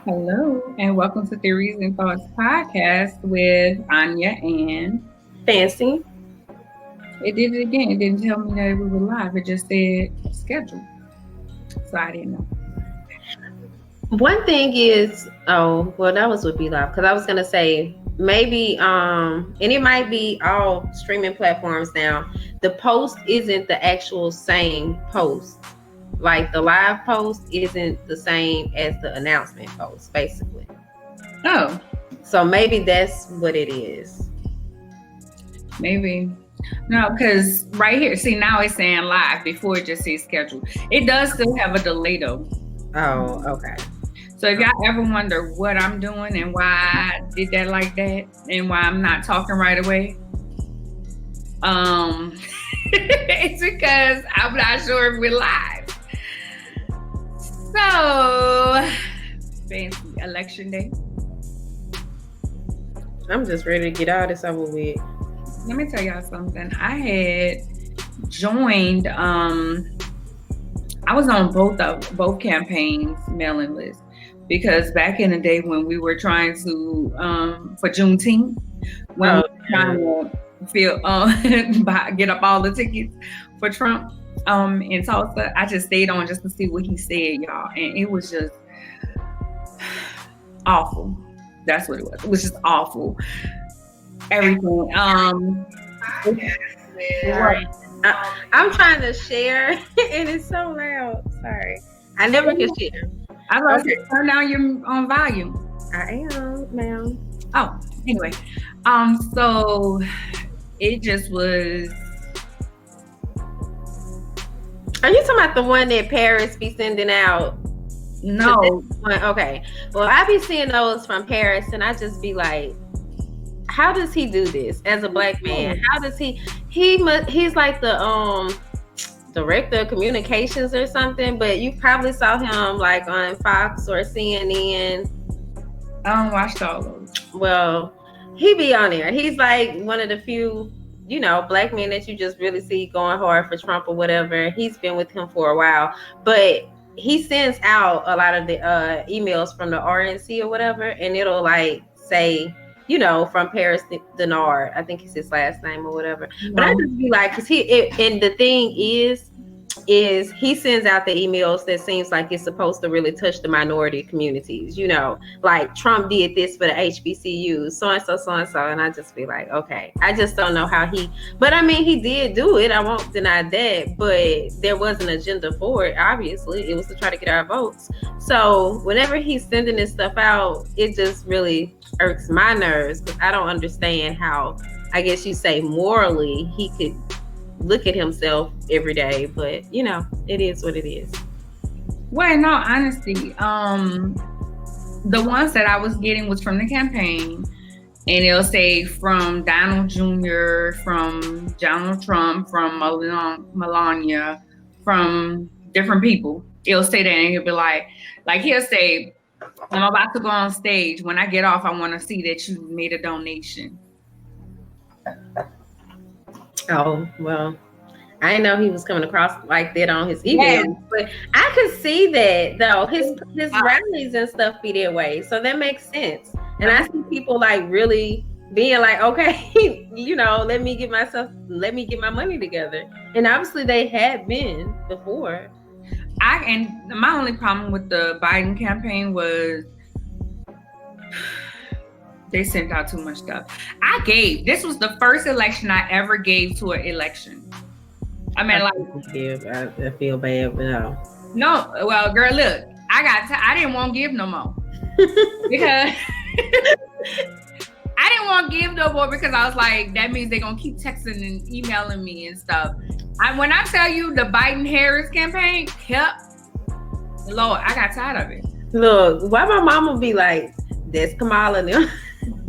Hello, and welcome to Theories and Thoughts podcast with Arnya and Fancy. it did it again. It didn't tell me that we were live. It just said schedule. So I didn't know. One thing is, that would be live because I was gonna say maybe and it might be all streaming platforms now. The post isn't the actual same post. Like the live post isn't the same as the announcement post, basically. Oh. So maybe that's what it is. Maybe. No, because right here, see now it's saying live before it just says schedule. It does still have a delay though. Oh, okay. So if y'all ever wonder what I'm doing and why I did that like that and why I'm not talking right away, it's because I'm not sure if we're live. So, fancy election day. I'm just ready to get all this over with. Let me tell y'all something. I had joined, I was on both campaigns mailing lists because back in the day when we were trying to, for Juneteenth, when we were trying to get up all the tickets for Trump, in Tulsa, I just stayed on just to see what he said, y'all, and it was just awful. That's what it was. It was just awful. Everything. I'm trying to share, and it's so loud. Sorry, I never can share. I was okay. Turn down your volume. I am, ma'am. Oh, anyway, so it just was. Are you talking about the one that Paris be sending out? No. Okay. Well, I be seeing those from Paris, and I just be like, how does he do this as a black man? How does he's like the director of communications or something, but you probably saw him like on Fox or CNN. I don't watch all those. Well, he be on there. He's like one of the few, black men that you just really see going hard for Trump or whatever. He's been with him for a while, but he sends out a lot of the emails from the RNC or whatever, and it'll like say, from Paris Denard, I think it's his last name or whatever. No. But I just be like, because and the thing is he sends out the emails that seems like it's supposed to really touch the minority communities, like Trump did this for the HBCUs, so-and-so, and I just be like, okay, I just don't know how but I mean, he did do it, I won't deny that, but there was an agenda for it, obviously. It was to try to get our votes. So whenever he's sending this stuff out, it just really irks my nerves, because I don't understand how, I guess you say morally, he could look at himself every day, but it is what it is. Well, in all honesty, the ones that I was getting was from the campaign, and it'll say from Donald Jr., from Donald Trump, from Melania, from different people. It'll say that, and he'll be like he'll say, I'm about to go on stage. When I get off, I want to see that you made a donation. Oh, well, I didn't know he was coming across like that on his email, but I could see that though. His rallies and stuff be that way, so that makes sense. And I see people like really being like, okay, let me get my money together. And obviously they had been before. And my only problem with the Biden campaign was they sent out too much stuff. This was the first election I ever gave to an election. I mean, I feel bad, but no. No, well, girl, look, I didn't want to give no more. Because I didn't want to give no more because I was like, that means they're going to keep texting and emailing me and stuff. When I tell you the Biden-Harris campaign Lord, I got tired of it. Look, why my mama be like, that's Kamala and them.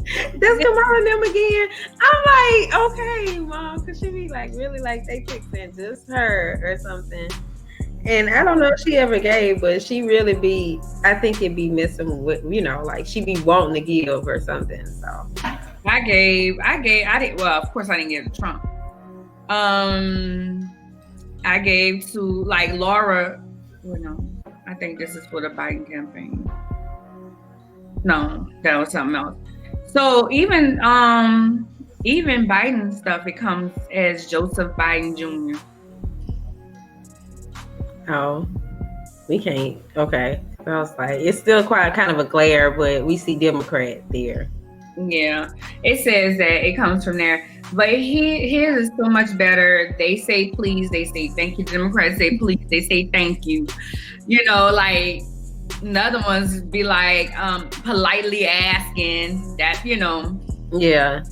That's Kamala and them again. I'm like, okay, mom, because she be like, really like they fixing just her or something. And I don't know if she ever gave, but she really I think it'd be missing with, like she be wanting to give or something. So I didn't, well, of course I didn't give to Trump. I gave to like Laura, I think this is for the Biden campaign. No, that was something else. So even Biden stuff, it comes as Joseph Biden Jr. Oh, we can't. Okay. I was like, it's still quite kind of a glare, but we see Democrat there. Yeah, it says that it comes from there. But his is so much better. They say please, they say thank you. Democrats say please, they say thank you. You know, like the other ones be like politely asking that, you know. Yeah.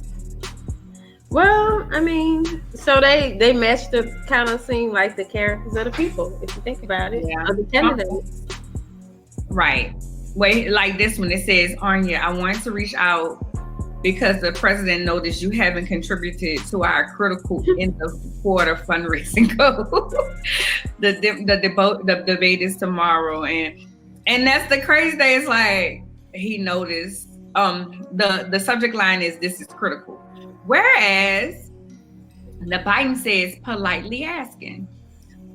Well, I mean, so they match the kind of seem like the characters of the people, if you think about it. Yeah. Of the candidates. Right. Wait, like this one, it says, Arnya, I wanted to reach out because the president noticed you haven't contributed to our critical end of quarter fundraising goal. the debate is tomorrow, and that's the crazy thing. It's like he noticed. The subject line is "This is critical," whereas the Biden says politely asking.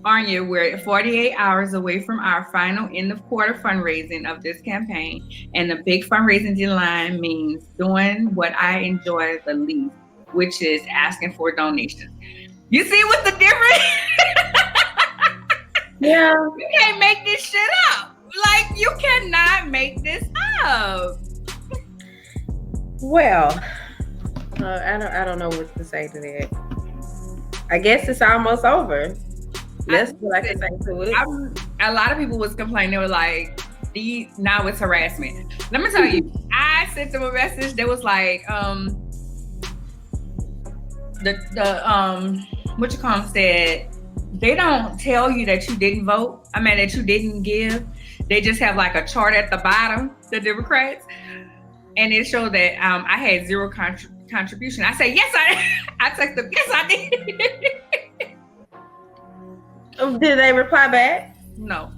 Arnya, we're 48 hours away from our final end of quarter fundraising of this campaign, and the big fundraising deadline means doing what I enjoy the least, which is asking for donations. You see what's the difference? Yeah. You can't make this shit up. Like, you cannot make this up. Well, I don't know what to say to that. I guess it's almost over. That's what I can say to it. A lot of people was complaining. They were like, now it's harassment. Let me tell you, I sent them a message that was like, what you call them said, they don't tell you that you didn't vote. I mean, that you didn't give. They just have like a chart at the bottom, the Democrats, and it showed that I had zero contribution. I said, yes, I texted them, yes, I did. Did they reply back? No.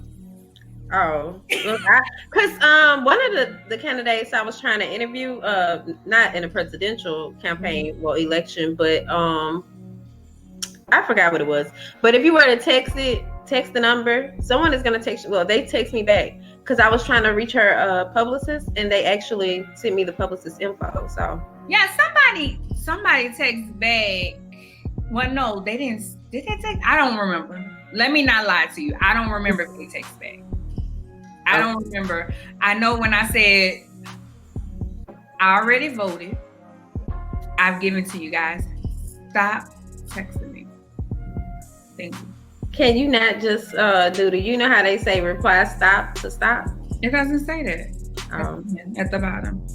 Oh, because one of the candidates I was trying to interview, not in a presidential campaign, well, election, but I forgot what it was. But if you were to text the number, someone is gonna text you. Well, they text me back because I was trying to reach her publicist, and they actually sent me the publicist info. So yeah, somebody text back. Well, no, they didn't. Did they text? I don't remember. Let me not lie to you. I don't remember if they text back. I don't remember. I know when I said I already voted, I've given to you guys. Stop texting me. Thank you. Can you not just you know how they say reply stop to stop? It doesn't say that. At the bottom.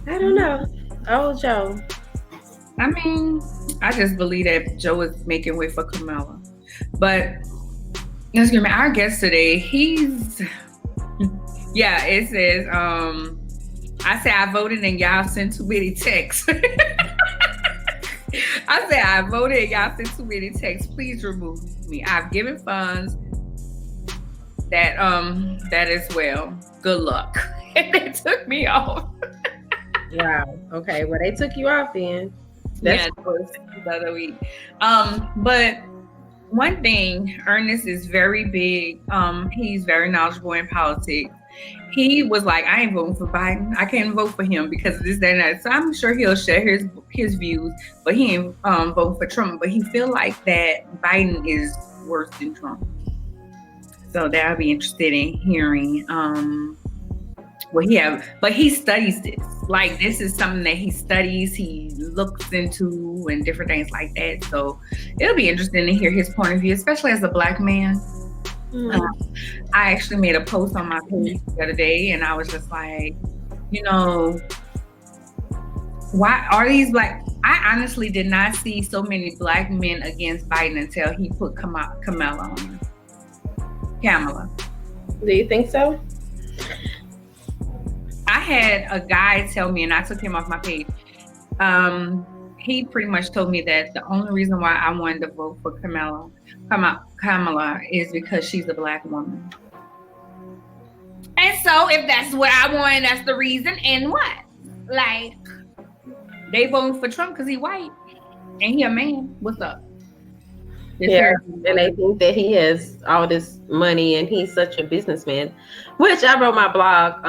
I don't know. Oh, Joe. I mean, I just believe that Joe is making way for Kamala. But let's give me our guest today. He's it says, I say I voted and y'all sent too many texts. I say I voted and y'all sent too many texts. Please remove me. I've given funds that as well. Good luck. And they took me off. Wow. Okay. Well, they took you off then. That's the other week. But one thing, Ernest is very big. He's very knowledgeable in politics. He was like, I ain't voting for Biden. I can't vote for him because of this, that, and that. So I'm sure he'll share his views, but he ain't voting for Trump. But he feel like that Biden is worse than Trump. So that I'll be interested in hearing but he studies this. Like, this is something that he studies, he looks into, and different things like that. So it'll be interesting to hear his point of view, especially as a Black man. I actually made a post on my page the other day, and I was just like, why are these Black? I honestly did not see so many Black men against Biden until he put Kamala on him. Kamala. Do you think so? I had a guy tell me, and I took him off my page. He pretty much told me that the only reason why I wanted to vote for Kamala is because she's a Black woman. And so if that's what I want, that's the reason. And what? Like, they voting for Trump because he white and he a man. What's up? Yeah, and they think that he has all this money and he's such a businessman, which I wrote my blog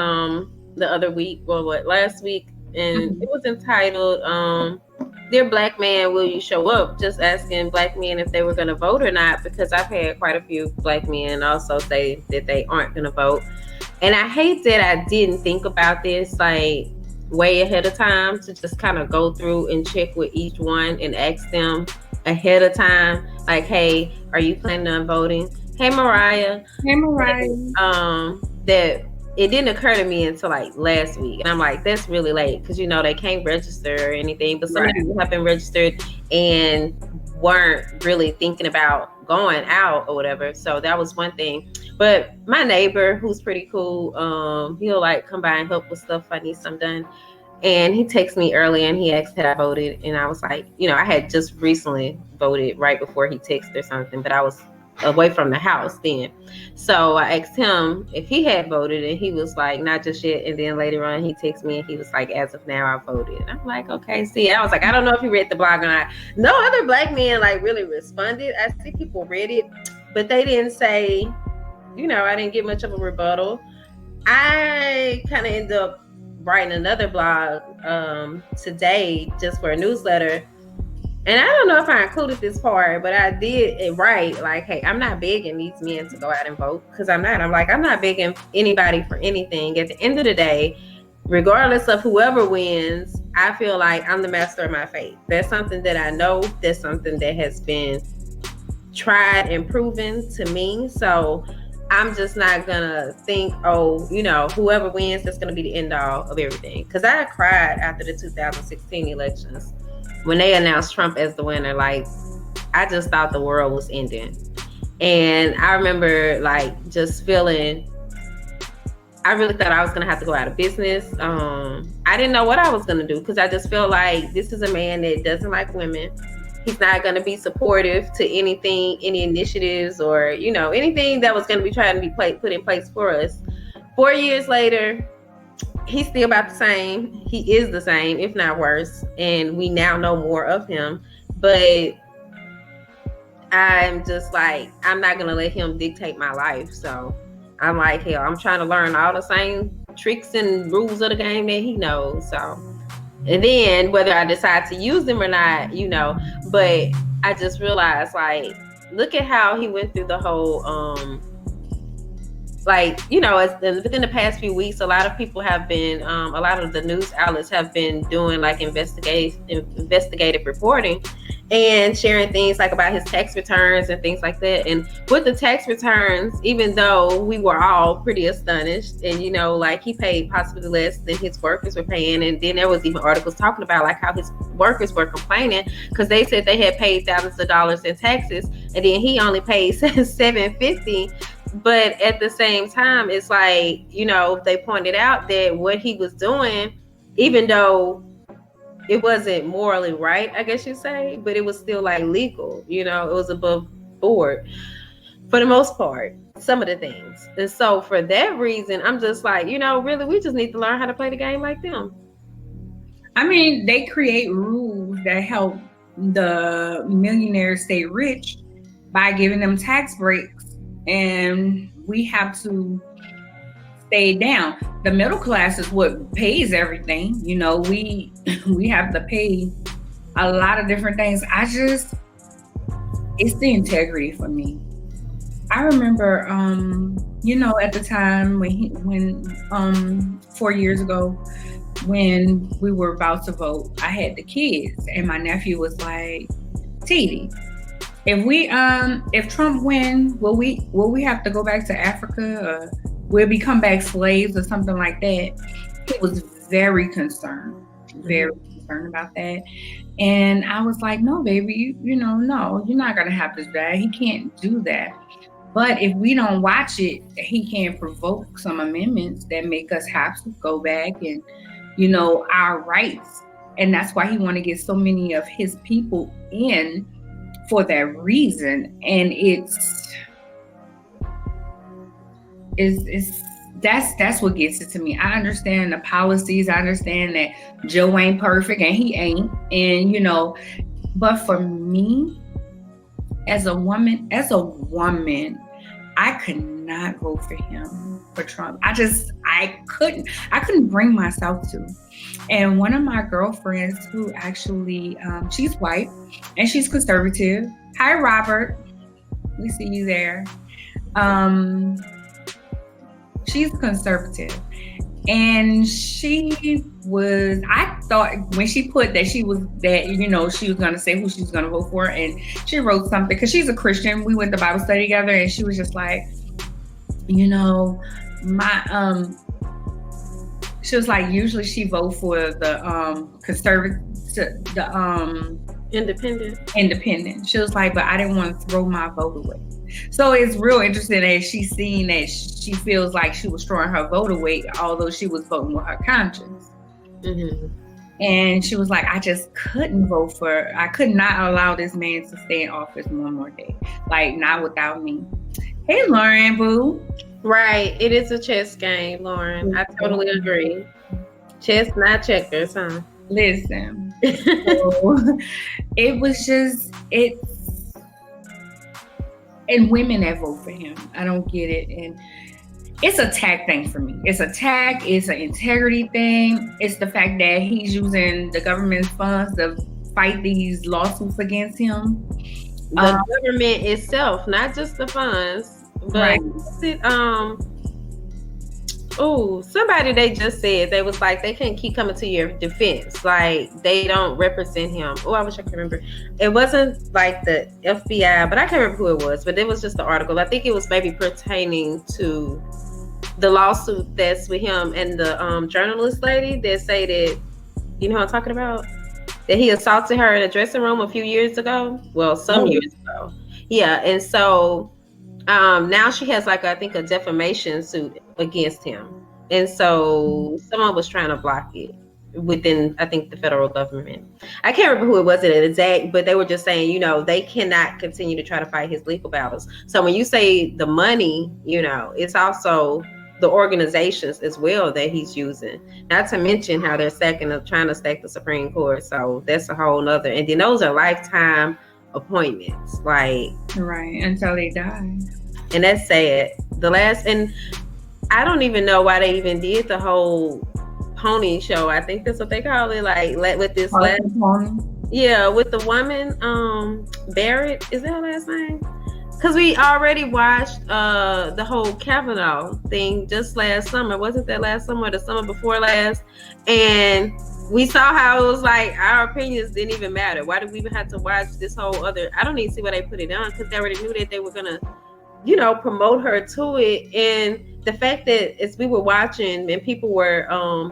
the other week, or last week, and it was entitled Dear Black Man, Will You Show Up? Just asking black men if they were going to vote or not, because I've had quite a few black men also say that they aren't going to vote. And I hate that I didn't think about this like way ahead of time, to just kind of go through and check with each one and ask them ahead of time, like, hey, are you planning on voting? Hey, Mariah. Hey, Mariah. That it didn't occur to me until like last week. And I'm like, that's really late, because, you know, they can't register or anything. But some people have been registered and weren't really thinking about going out or whatever. So that was one thing. But my neighbor, who's pretty cool, he'll like come by and help with stuff if I need something done. And he texted me early and he asked had I voted. And I was like, you know, I had just recently voted right before he texted or something, but I was away from the house then. So I asked him if he had voted, and he was like, not just yet. And then later on he texted me and he was like, as of now I voted. And I'm like, okay. See, I was like, I don't know if you read the blog or not. No other black men like really responded. I see people read it, but they didn't say, you know, I didn't get much of a rebuttal. I kind of ended up writing another blog today just for a newsletter. And I don't know if I included this part, but I did write like, hey, I'm not begging these men to go out and vote, because I'm not. I'm like, I'm not begging anybody for anything. At the end of the day, regardless of whoever wins, I feel like I'm the master of my fate. That's something that I know. That's something that has been tried and proven to me. So I'm just not gonna think, oh, you know, whoever wins, that's gonna be the end all of everything. Because I cried after the 2016 elections when they announced Trump as the winner. Like, I just thought the world was ending. And I remember like just feeling, I really thought I was gonna have to go out of business. I didn't know what I was gonna do, because I just felt like this is a man that doesn't like women. He's not going to be supportive to anything, any initiatives, or, you know, anything that was going to be trying to be put in place for us. 4 years later, he's still about the same. He is the same, if not worse. And we now know more of him. But I'm just like, I'm not going to let him dictate my life. So I'm like, hell, I'm trying to learn all the same tricks and rules of the game that he knows. So, and then whether I decide to use them or not, you know, but I just realized, like, look at how he went through the whole, like, you know, within the past few weeks, a lot of people have been, a lot of the news outlets have been doing like investigative reporting and sharing things like about his tax returns and things like that. And with the tax returns, even though we were all pretty astonished, and, you know, like, he paid possibly less than his workers were paying. And then there was even articles talking about like how his workers were complaining because they said they had paid thousands of dollars in taxes, and then he only paid $750. But at the same time, it's like, you know, they pointed out that what he was doing, even though it wasn't morally right, I guess you'd say, but it was still like legal, you know, it was above board for the most part, some of the things. And so for that reason, I'm just like, you know, really, we just need to learn how to play the game like them. I mean, they create rules that help the millionaires stay rich by giving them tax breaks, and we have to stay down. The middle class is what pays everything. You know, we have to pay a lot of different things. It's the integrity for me. I remember, you know, at the time when 4 years ago, when we were about to vote, I had the kids, and my nephew was like, Titi, if Trump wins, will we have to go back to Africa, or will we come back slaves or something like that? He was very concerned about that. And I was like, no, baby, you know, no, you're not gonna have to do that. He can't do that. But if we don't watch it, he can provoke some amendments that make us have to go back and, you know, our rights. And that's why he want to get so many of his people in for that reason. And that's what gets it to me. I understand the policies. I understand that Joe ain't perfect, and he ain't. And, you know, but for me, as a woman, I could not vote for him, for Trump. I I couldn't bring myself to. And one of my girlfriends who actually, she's white and she's conservative. Hi, Robert. We see you there. She's conservative. And I thought when she put that she was going to say who she was going to vote for. And she wrote something because she's a Christian. We went to Bible study together and she was just like, she was like, usually she vote for the conservative, independent. She was like, but I didn't want to throw my vote away. So it's real interesting that she's seen that she feels like she was throwing her vote away, although she was voting with her conscience. Mm-hmm. And she was like, I just couldn't I could not allow this man to stay in office one more day. Like, not without me. Hey, Lauren, boo. Right. It is a chess game, Lauren. I totally agree. Chess, not checkers, huh? Listen. So, it was just, and women that vote for him, I don't get it. And it's a tag thing for me. It's a tag. It's an integrity thing. It's the fact that he's using the government's funds to fight these lawsuits against him. The government itself, not just the funds. But right. Somebody they just said, they was like, they can't keep coming to your defense. Like, they don't represent him. Oh, I wish I could remember. It wasn't like the FBI, but I can't remember who it was. But it was just the article. I think it was maybe pertaining to the lawsuit that's with him and the journalist lady that say that, you know what I'm talking about? That he assaulted her in a dressing room a few years ago. Well, some years ago. Yeah, and so now she has I think a defamation suit against him. And so someone was trying to block it within, I think, the federal government. I can't remember who it was exact, but they were just saying, they cannot continue to try to fight his legal battles. So when you say the money, it's also the organizations as well that he's using, not to mention how they're trying to stack the Supreme Court. So that's a whole nother, and then those are lifetime appointments, right, until they die. And that's sad. And I don't even know why they even did the whole pony show. I think that's what they call it, with this with the woman, Barrett, is that her last name? Because we already watched the whole Kavanaugh thing just last summer. Wasn't that last summer or the summer before last? And we saw how it was our opinions didn't even matter. Why did we even have to watch this whole other? I don't even see why they put it on, because they already knew that they were gonna, promote her to it. And the fact that as we were watching and people were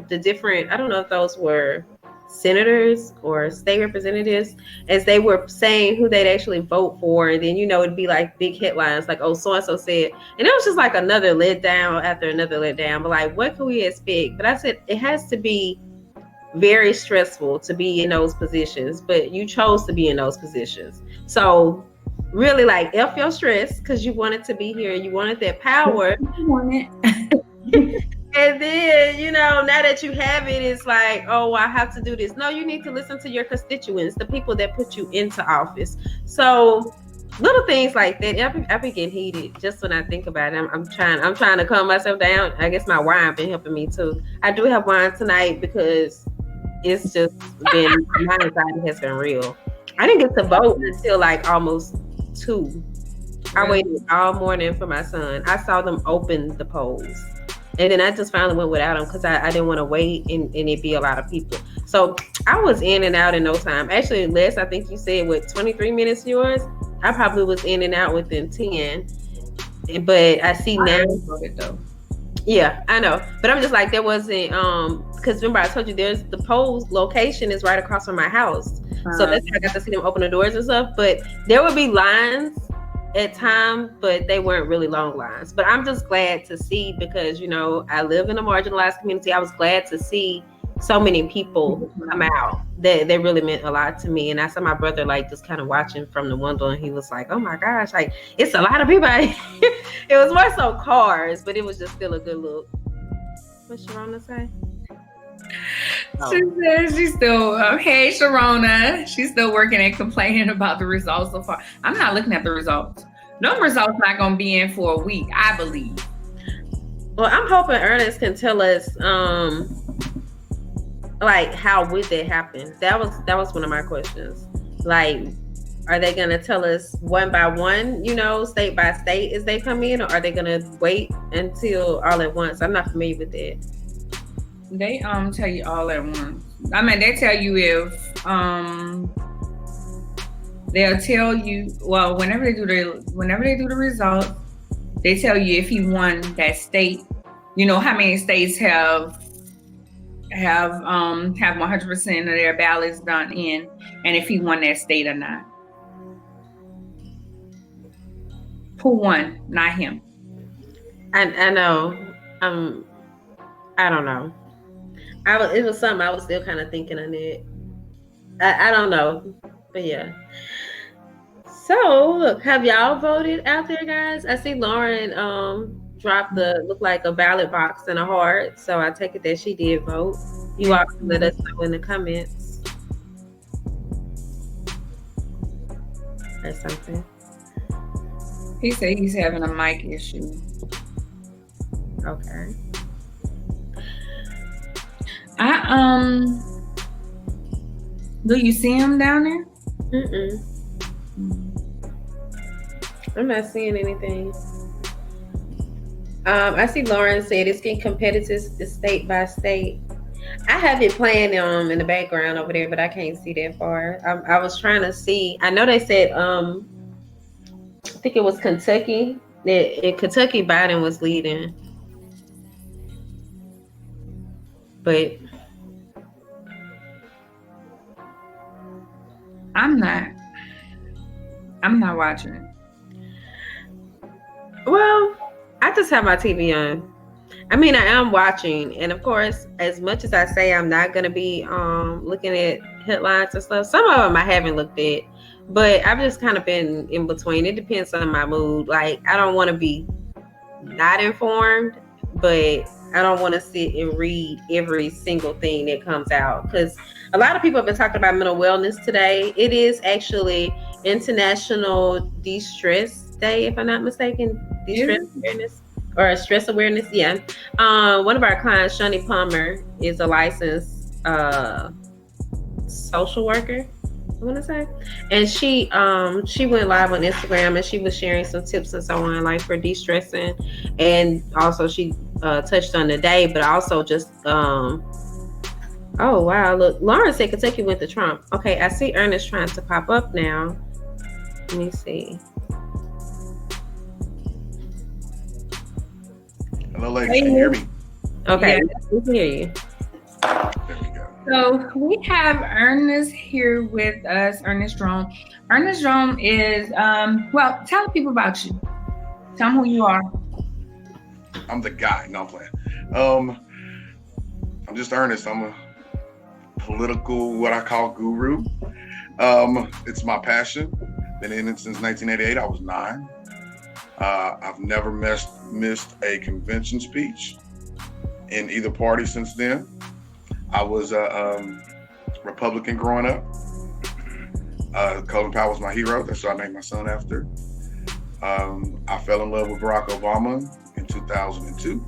the different, I don't know if those were senators or state representatives, as they were saying who they'd actually vote for, and then it'd be big headlines so and so said, and it was just another letdown after another letdown. But what can we expect? But I said it has to be very stressful to be in those positions, but you chose to be in those positions. So really F your stress, because you wanted to be here, you wanted that power. You want it. And then, now that you have it, it's I have to do this. No, you need to listen to your constituents, the people that put you into office. So little things like that, I be getting heated just when I think about it. I'm trying to calm myself down. I guess my wine been helping me too. I do have wine tonight because it's just been, my anxiety has been real. I didn't get to vote until almost 2. I waited all morning for my son. I saw them open the polls. And then I just finally went without them because I didn't want to wait and it be a lot of people. So I was in and out in no time. Actually, Les, I think you said, 23 minutes yours? I probably was in and out within 10. But I see now. Yeah, I know. But I'm just there wasn't, because remember I told you there's the polls location is right across from my house. So that's how I got to see them open the doors and stuff. But there would be lines at time, but they weren't really long lines. But I'm just glad to see, because I live in a marginalized community. I was glad to see so many people come out. That really meant a lot to me. And I saw my brother just kind of watching from the window, and he was like, oh my gosh, it's a lot of people. It was more so cars, but it was just still a good look. What's Sharona say? She says she's still, hey Sharona, she's still working and complaining about the results so far. I'm not looking at the results. No results not going to be in for a week, I believe. Well, I'm hoping Ernest can tell us, like, how would that happen? That was one of my questions. Like, are they going to tell us one by one, state by state as they come in, or are they going to wait until all at once? I'm not familiar with that. They tell you all at once. I mean, they tell you if they'll tell you, well, whenever they do the results, they tell you if he won that state. How many states have 100% of their ballots done in, and if he won that state or not. Who won? Not him. I know. I don't know. It was something I was still kind of thinking on it. I don't know, but yeah. So look, have y'all voted out there, guys? I see Lauren dropped look like a ballot box and a heart, so I take it that she did vote. You all can let us know in the comments or something. He said he's having a mic issue. Okay. Do you see him down there? Mm-mm. I'm not seeing anything. I see Lauren said it's getting competitive state by state. I have it playing in the background over there, but I can't see that far. I was trying to see. I know they said I think it was Kentucky. In Kentucky, Biden was leading, but I'm not watching it. Well, I just have my TV on. I mean, I am watching, and of course, as much as I say I'm not gonna be looking at headlines and stuff, some of them I haven't looked at, but I've just kind of been in between. It depends on my mood. Like, I don't want to be not informed, but I don't want to sit and read every single thing that comes out, because a lot of people have been talking about mental wellness today. It is actually International De-Stress Day, if I'm not mistaken. De-stress awareness. Or stress awareness, yeah. One of our clients, Shani Palmer, is a licensed social worker, I want to say, and she went live on Instagram and she was sharing some tips and so on, like for de-stressing, and also she touched on the day, but also just oh wow, look, Lauren said Kentucky went to Trump. Okay, I see Ernest trying to pop up now. Let me see. Hello, ladies. Can you hear me? Okay, yeah, we can hear you. There we go. So we have Ernest here with us, Ernest Drones. Ernest Drones is, well, tell people about you. Tell them who you are. I'm the guy. No, I'm playing. I'm just Ernest. I'm a political, what I call guru. It's my passion. Been in it since 1988. I was 9. I've never missed a convention speech in either party since then. I was a Republican growing up. Colin Powell was my hero. That's what I named my son after. I fell in love with Barack Obama in 2002.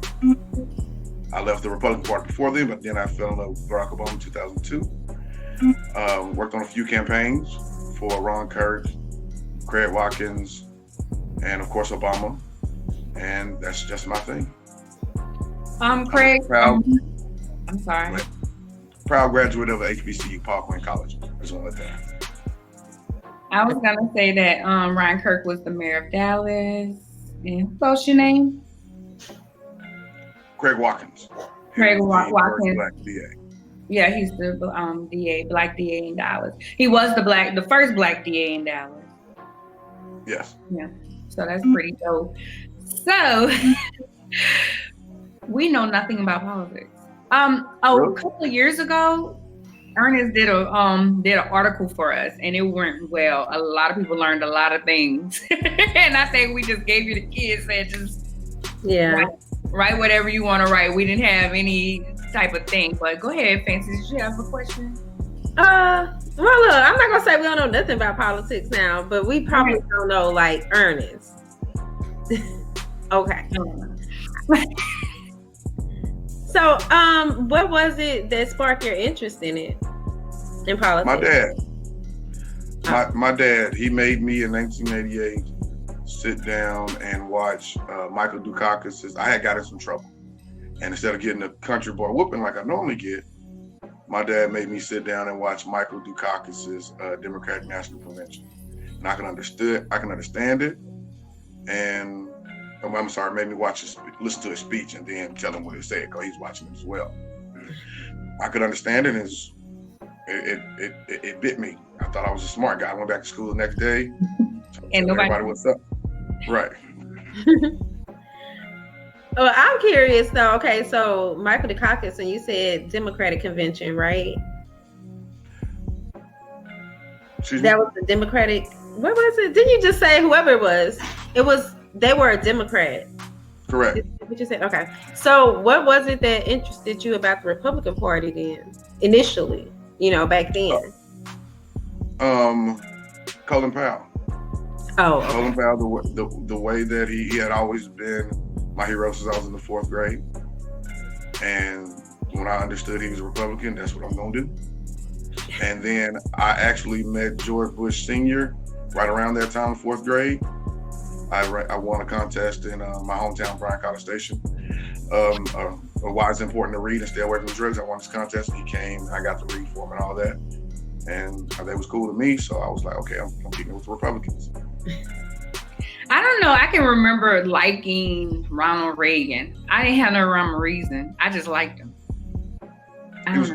I left the Republican Party before then, but then I fell in love with Barack Obama in 2002. Worked on a few campaigns for Ron Kirk, Craig Watkins, and of course Obama, and that's just my thing. Craig. Proud, I'm sorry. Proud graduate of HBCU, Paul Quinn College. Just want to let that. I was gonna say that Ryan Kirk was the mayor of Dallas. And what's your name? Craig Watkins. Craig Watkins. Black DA. Yeah, he's the DA, black DA in Dallas. He was the first black DA in Dallas. Yes. Yeah. So that's pretty dope. So we know nothing about politics. A couple of years ago, Ernest did an article for us, and it went well. A lot of people learned a lot of things, and I think we just gave you the kids and just write whatever you want to write. We didn't have any type of thing, but go ahead, Fancy. Did you have a question? Well, look, I'm not gonna say we don't know nothing about politics now, but we probably don't know like Ernest. Okay. So, what was it that sparked your interest in politics? My dad. My dad, he made me in 1988 sit down and watch Michael Dukakis'. I had got in some trouble. And instead of getting a country boy whooping like I normally get, my dad made me sit down and watch Michael Dukakis' Democratic National Convention. And I can understand it. And I'm sorry, made me listen to his speech and then tell him what he said, because he's watching it as well. I could understand it, and it bit me. I thought I was a smart guy. I went back to school the next day. And everybody, what's up? Right. Well, I'm curious though. Okay, so Michael Dukakis, and you said Democratic Convention, right? That was the Democratic. What was it? Didn't you just say whoever it was? They were a Democrat. Correct. What you said? Okay. So what was it that interested you about the Republican Party then, initially? Back then. Colin Powell. Oh, okay. Colin Powell, the way that he had always been my hero since I was in the 4th grade. And when I understood he was a Republican, that's what I'm going to do. And then I actually met George Bush Sr. right around that time, 4th grade. I won a contest in my hometown, Bryan College Station. Why it's important to read and stay away from drugs. I won this contest. He came, I got to read for him and all that. And they was cool to me. So I was like, okay, I'm keeping with the Republicans. I don't know. I can remember liking Ronald Reagan. I didn't have no rhyme or reason. I just liked him. He was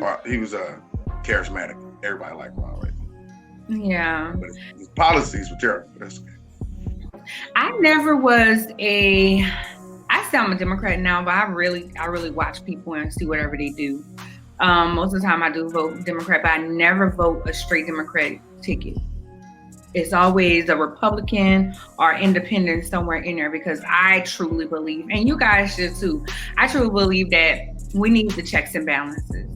charismatic. Everybody liked Ronald Reagan. Yeah. But his policies were terrible. But that's okay. I never was I say I'm a Democrat now, but I really watch people and see whatever they do. Most of the time I do vote Democrat, but I never vote a straight Democratic ticket. It's always a Republican or independent somewhere in there, because I truly believe, and you guys should too, I truly believe that we need the checks and balances,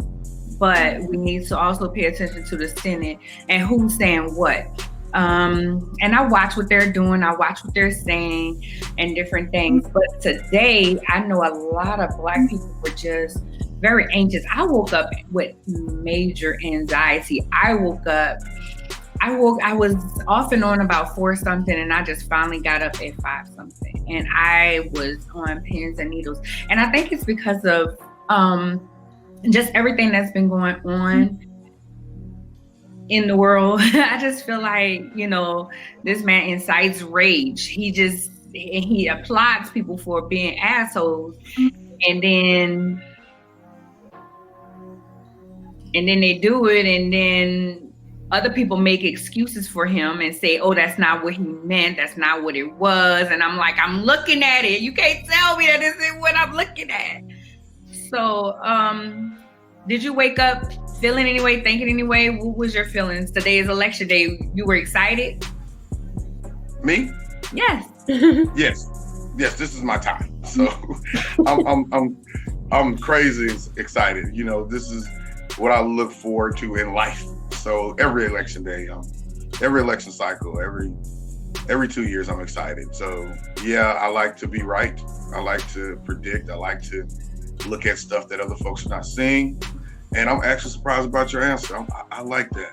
but we need to also pay attention to the Senate and who's saying what. And I watch what they're doing, I watch what they're saying and different things. But today, I know a lot of Black people were just very anxious. I woke up with major anxiety. I was off and on about 4 something, and I just finally got up at 5 something. And I was on pins and needles. And I think it's because of just everything that's been going on in the world. I just feel like, this man incites rage. He applauds people for being assholes, and then they do it, and then other people make excuses for him and say, oh, that's not what he meant, that's not what it was. And I'm like, I'm looking at it. You can't tell me that this is what I'm looking at. So did you wake up feeling anyway, thinking anyway? What was your feelings? Today is election day. You were excited? Me? Yes. Yes, this is my time. So I'm crazy excited. This is what I look forward to in life. So every election day, every election cycle, every 2 years, I'm excited. So yeah, I like to be right. I like to predict. I like to look at stuff that other folks are not seeing. And I'm actually surprised about your answer. I like that.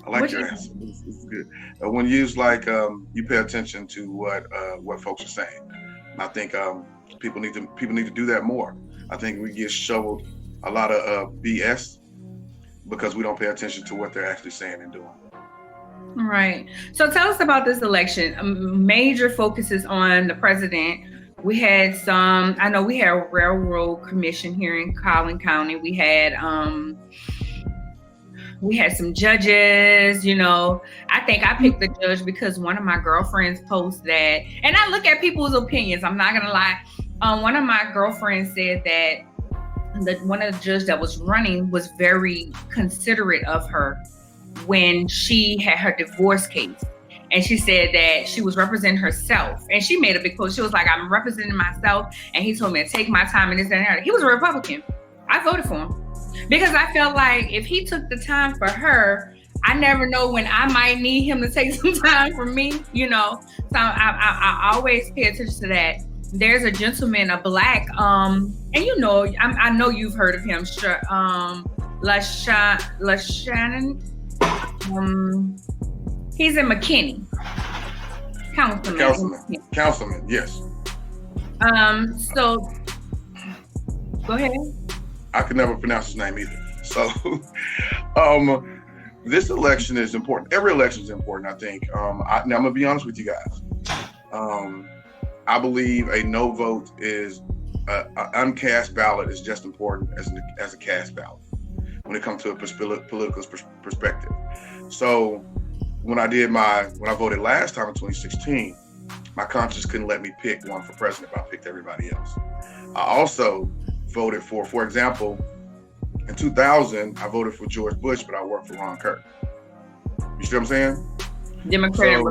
I like your answer. It's good. When you use you pay attention to what folks are saying. And I think people need to do that more. I think we get shoveled a lot of BS because we don't pay attention to what they're actually saying and doing. Right. So tell us about this election. Major focuses on the president. We had we had a railroad commission here in Collin County. We had some judges, I think I picked the judge because one of my girlfriends posted that, and I look at people's opinions, I'm not gonna lie. One of my girlfriends said that one of the judges that was running was very considerate of her when she had her divorce case. And she said that she was representing herself. And she made a big post. She was like, I'm representing myself. And he told me to take my time and this and that. He was a Republican. I voted for him. Because I felt like if he took the time for her, I never know when I might need him to take some time for me, So I always pay attention to that. there's a gentleman, a black, and you know, I know you've heard of him, LaShannon. He's in McKinney. Councilman, yes. So go ahead. I could never pronounce his name either. So, this election is important. Every election is important, I think. Now I'm gonna be honest with you guys. I believe a no vote is an uncast ballot is just important as a cast ballot when it comes to a political perspective. So when I voted last time in 2016, my conscience couldn't let me pick one for president, but I picked everybody else. I also voted for example, in 2000, I voted for George Bush, but I worked for Ron Kirk. You see what I'm saying? Democratic.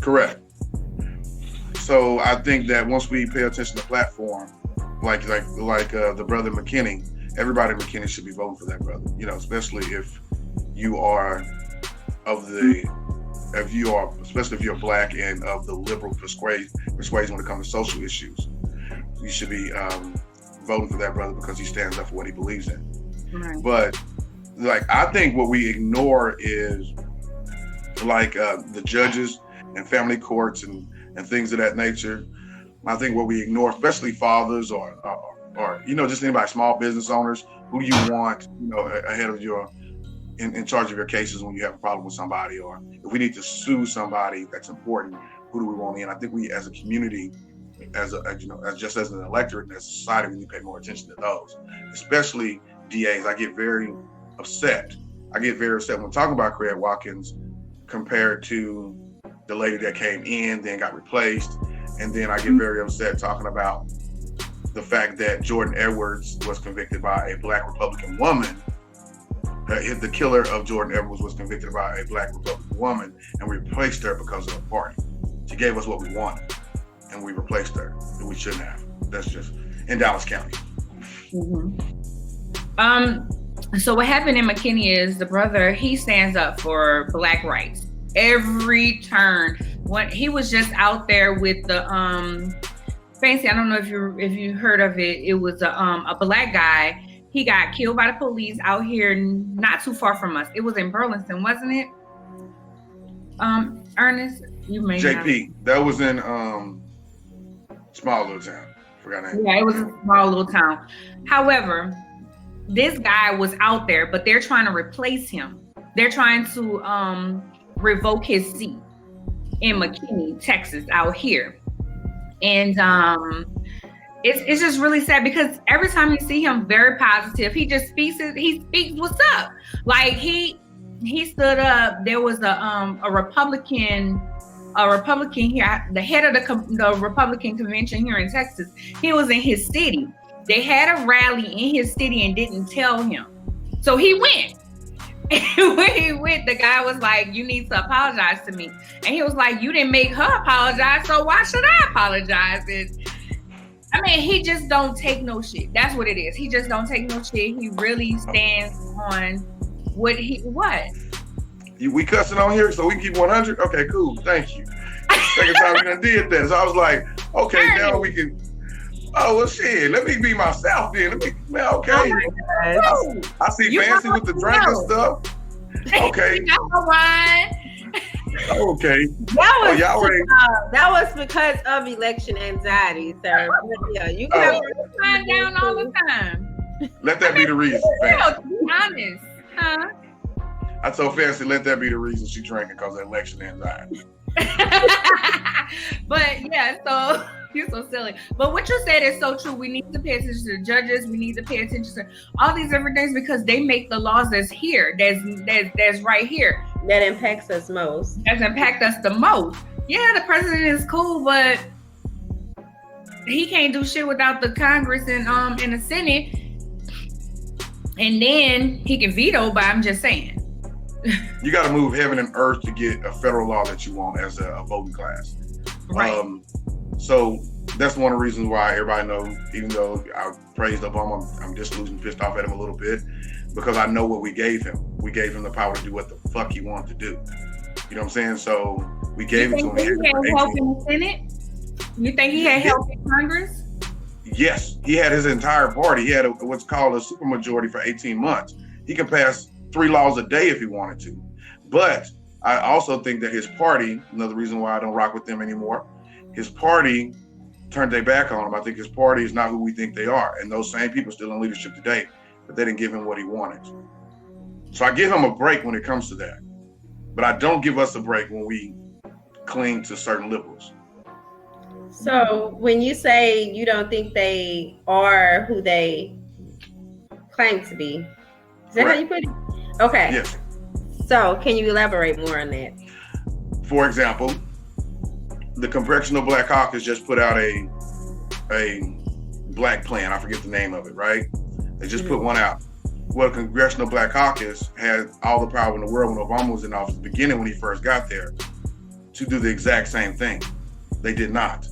Correct. So I think that once we pay attention to the platform, like the brother McKinney, everybody in McKinney should be voting for that brother. You know, especially if you're black and of the liberal persuasion when it comes to social issues. You should be voting for that brother because he stands up for what he believes in. Right. But I think what we ignore is the judges and family courts and things of that nature. I think what we ignore, especially fathers or just anybody, small business owners, who do you want, ahead of in charge of your cases when you have a problem with somebody, or if we need to sue somebody that's important, who do we want in? I think we as a community, as an electorate and as a society, we need to pay more attention to those, especially DAs. I get very upset when talking about Craig Watkins compared to the lady that came in, then got replaced. And then I get very upset talking about the fact that Jordan Edwards was convicted by a black Republican woman. The killer of Jordan Edwards was convicted by a black Republican woman, and we replaced her because of the party. She gave us what we wanted, and we replaced her, and we shouldn't have. That's just in Dallas County. Mm-hmm. So what happened in McKinney is the brother, he stands up for black rights every turn. When he was just out there with the fancy, I don't know if you heard of it. It was a black guy. He got killed by the police out here, not too far from us. It was in Burlington, wasn't it? Ernest, you may JP. That was in small little town. Forgot that. Yeah, it was a small little town. However, this guy was out there, but they're trying to replace him. They're trying to revoke his seat in McKinney, Texas, out here. And it's just really sad because every time you see him, very positive. He just speaks what's up. Like he stood up. There was a Republican here, the head of the Republican convention here in Texas. He was in his city. They had a rally in his city and didn't tell him. So he went. And when he went, the guy was like, "You need to apologize to me." And he was like, "You didn't make her apologize, so why should I apologize?" He just don't take no shit. That's what it is. He just don't take no shit. He really stands on what. We cussing on here, so we can keep 100? Okay, cool. Thank you. Second time we done did that. So I was like, okay, now we can. Oh, well, shit. Let me be myself then. Okay. Oh I see Fancy with the drink and stuff. Okay. Okay. That was because of election anxiety, sir. Yeah, you can find down all the time. Let that be the reason. To be honest, huh? I told Fancy, let that be the reason she drinking, because of election anxiety. But yeah, so you're so silly. But what you said is so true. We need to pay attention to the judges. We need to pay attention to all these different things because they make the laws that's here. That's right here. That impacts us most. That impact us the most. Yeah, the president is cool, but he can't do shit without the Congress and the Senate. And then he can veto, but I'm just saying. You got to move heaven and earth to get a federal law that you want as a voting class. Right. So that's one of the reasons why everybody knows, even though I praised Obama, I'm disillusioned, pissed off at him a little bit, because I know what we gave him. We gave him the power to do what the fuck he wanted to do. You know what I'm saying? So we gave it to him. He can't help in the Senate? You think he had help in Congress? Yes, he had his entire party. He had what's called a supermajority for 18 months. He can pass 3 laws a day if he wanted to. But I also think that his party, another reason why I don't rock with them anymore, his party turned their back on him. I think his party is not who we think they are. And those same people are still in leadership today, but they didn't give him what he wanted. So I give him a break when it comes to that. But I don't give us a break when we cling to certain liberals. So when you say you don't think they are who they claim to be, is that how you put it? Okay. Yes. So can you elaborate more on that? For example, the Congressional Black Caucus just put out a black plan. I forget the name of it, right? They just put one out. Well, the Congressional Black Caucus had all the power in the world when Obama was in office, at the beginning when he first got there, to do the exact same thing. They did not.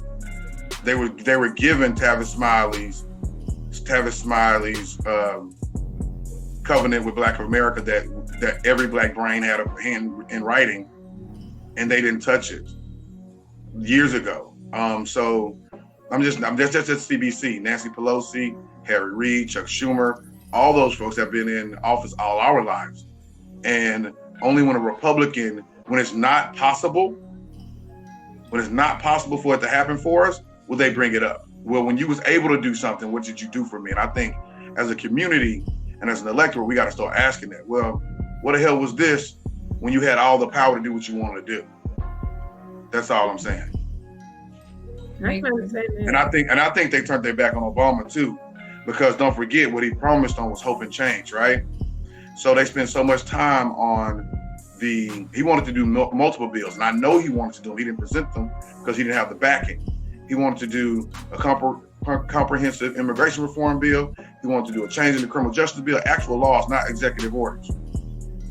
They were given Tavis Smiley's covenant with Black America that every Black brain had a hand in writing, and they didn't touch it years ago. So I'm just at CBC. Nancy Pelosi, Harry Reid, Chuck Schumer, all those folks have been in office all our lives, and only when when it's not possible for it to happen for us, will they bring it up. Well, when you was able to do something, what did you do for me? And I think as a community and as an electorate, we got to start asking that. Well, what the hell was this when you had all the power to do what you wanted to do? That's all I'm saying. And I think they turned their back on Obama too, because don't forget what he promised on was hope and change, right? So they spent so much time on he wanted to do multiple bills, and I know he wanted to do them. He didn't present them because he didn't have the backing. He wanted to do a comprehensive immigration reform bill. He wanted to do a change in the criminal justice bill, actual laws, not executive orders.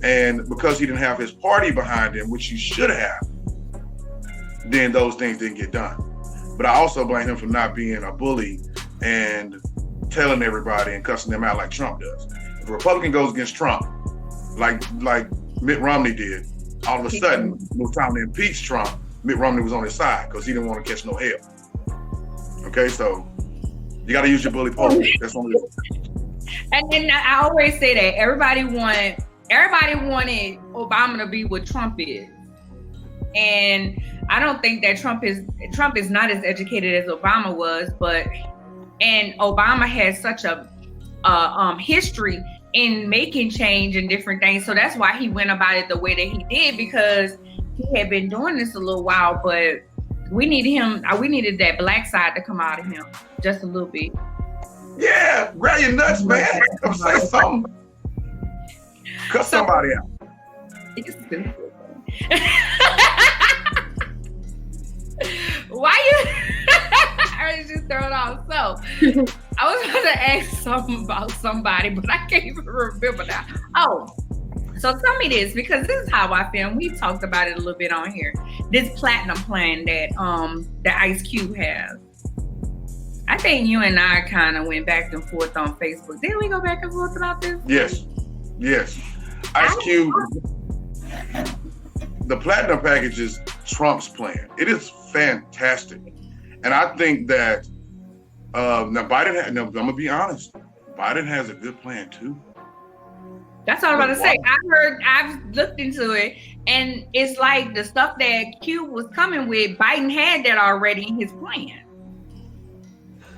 And because he didn't have his party behind him, which he should have, then those things didn't get done. But I also blame him for not being a bully and telling everybody and cussing them out like Trump does. If a Republican goes against Trump, like Mitt Romney did, all of a sudden, when it was time to impeach Trump, Mitt Romney was on his side because he didn't want to catch no hell. Okay, so you got to use your bully pulpit. That's one of the. And I always say that everybody wanted Obama to be what Trump is, and I don't think that Trump is not as educated as Obama was, and Obama has such a history in making change and different things, so that's why he went about it the way that he did, because he had been doing this a little while, but we needed that black side to come out of him just a little bit. Yeah, grab your nuts, man. Come say something. Cut somebody out. Why you? I was just throwing off. So I was going to ask something about somebody, but I can't even remember now. Oh. So tell me this, because this is how I feel. We talked about it a little bit on here. This platinum plan that Ice Cube has. I think you and I kind of went back and forth on Facebook. Didn't we go back and forth about this? Yes. Ice Cube. The platinum package is Trump's plan. It is fantastic, and I think that now Biden. I'm gonna be honest. Biden has a good plan too. That's all I'm about to say. I've looked into it, and it's like the stuff that Cube was coming with, Biden had that already in his plan.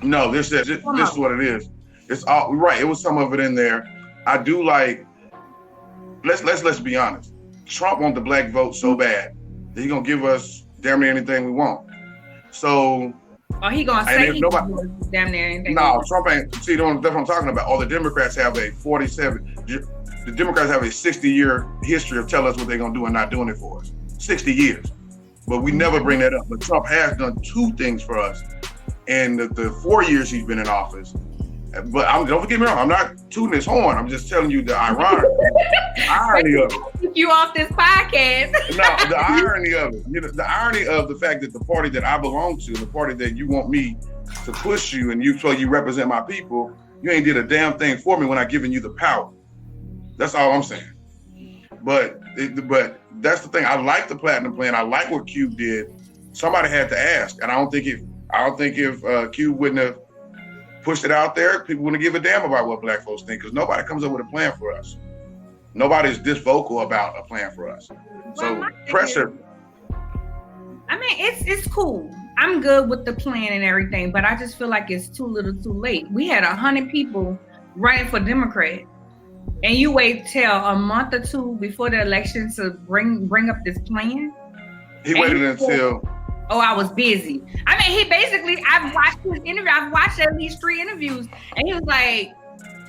No, this is what it is. It's all right. It was some of it in there. I do like. Let's be honest. Trump wants the black vote so bad that he's gonna give us damn near anything we want. So. Oh, he gonna say damn near anything. No, Trump ain't. See, that's what I'm talking about. All the Democrats have a 47. The Democrats have a 60-year history of telling us what they're going to do and not doing it for us. 60 years. But we never bring that up. But Trump has done 2 things for us in the 4 years he's been in office. But don't get me wrong, I'm not tooting his horn. I'm just telling you the irony of it. Keep you off this podcast. No, the irony of it. The irony of the fact that the party that I belong to, the party that you want me to push you and you represent my people, you ain't did a damn thing for me when I given you the power. That's all I'm saying. But that's the thing. I like the platinum plan. I like what Cube did. Somebody had to ask, and I don't think I don't think if Q wouldn't have pushed it out there, people wouldn't give a damn about what black folks think, because nobody comes up with a plan for us. Nobody's this vocal about a plan for us. So pressure. I mean, it's cool. I'm good with the plan and everything, but I just feel like it's too little too late. We had 100 people running for Democrat, and you wait till a month or two before the election to bring up this plan. He waited until... Oh, I was busy. I mean, he basically, I've watched his interview. I've watched at least 3 interviews, and he was like,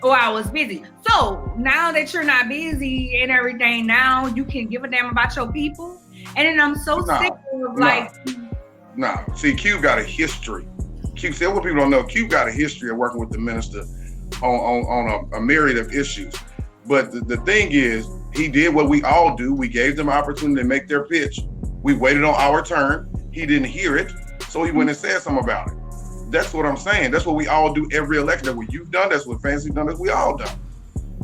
oh, I was busy. So now that you're not busy and everything, now you can give a damn about your people. And then I'm so sick of like... No. See, Q got a history. Q, see what people don't know, Q got a history of working with the minister on a myriad of issues. But the thing is, he did what we all do. We gave them an opportunity to make their pitch. We waited on our turn. He didn't hear it, so he went and said something about it. That's what I'm saying. That's what we all do every election. That's what you've done. That's what Fancy done. That's what we all done.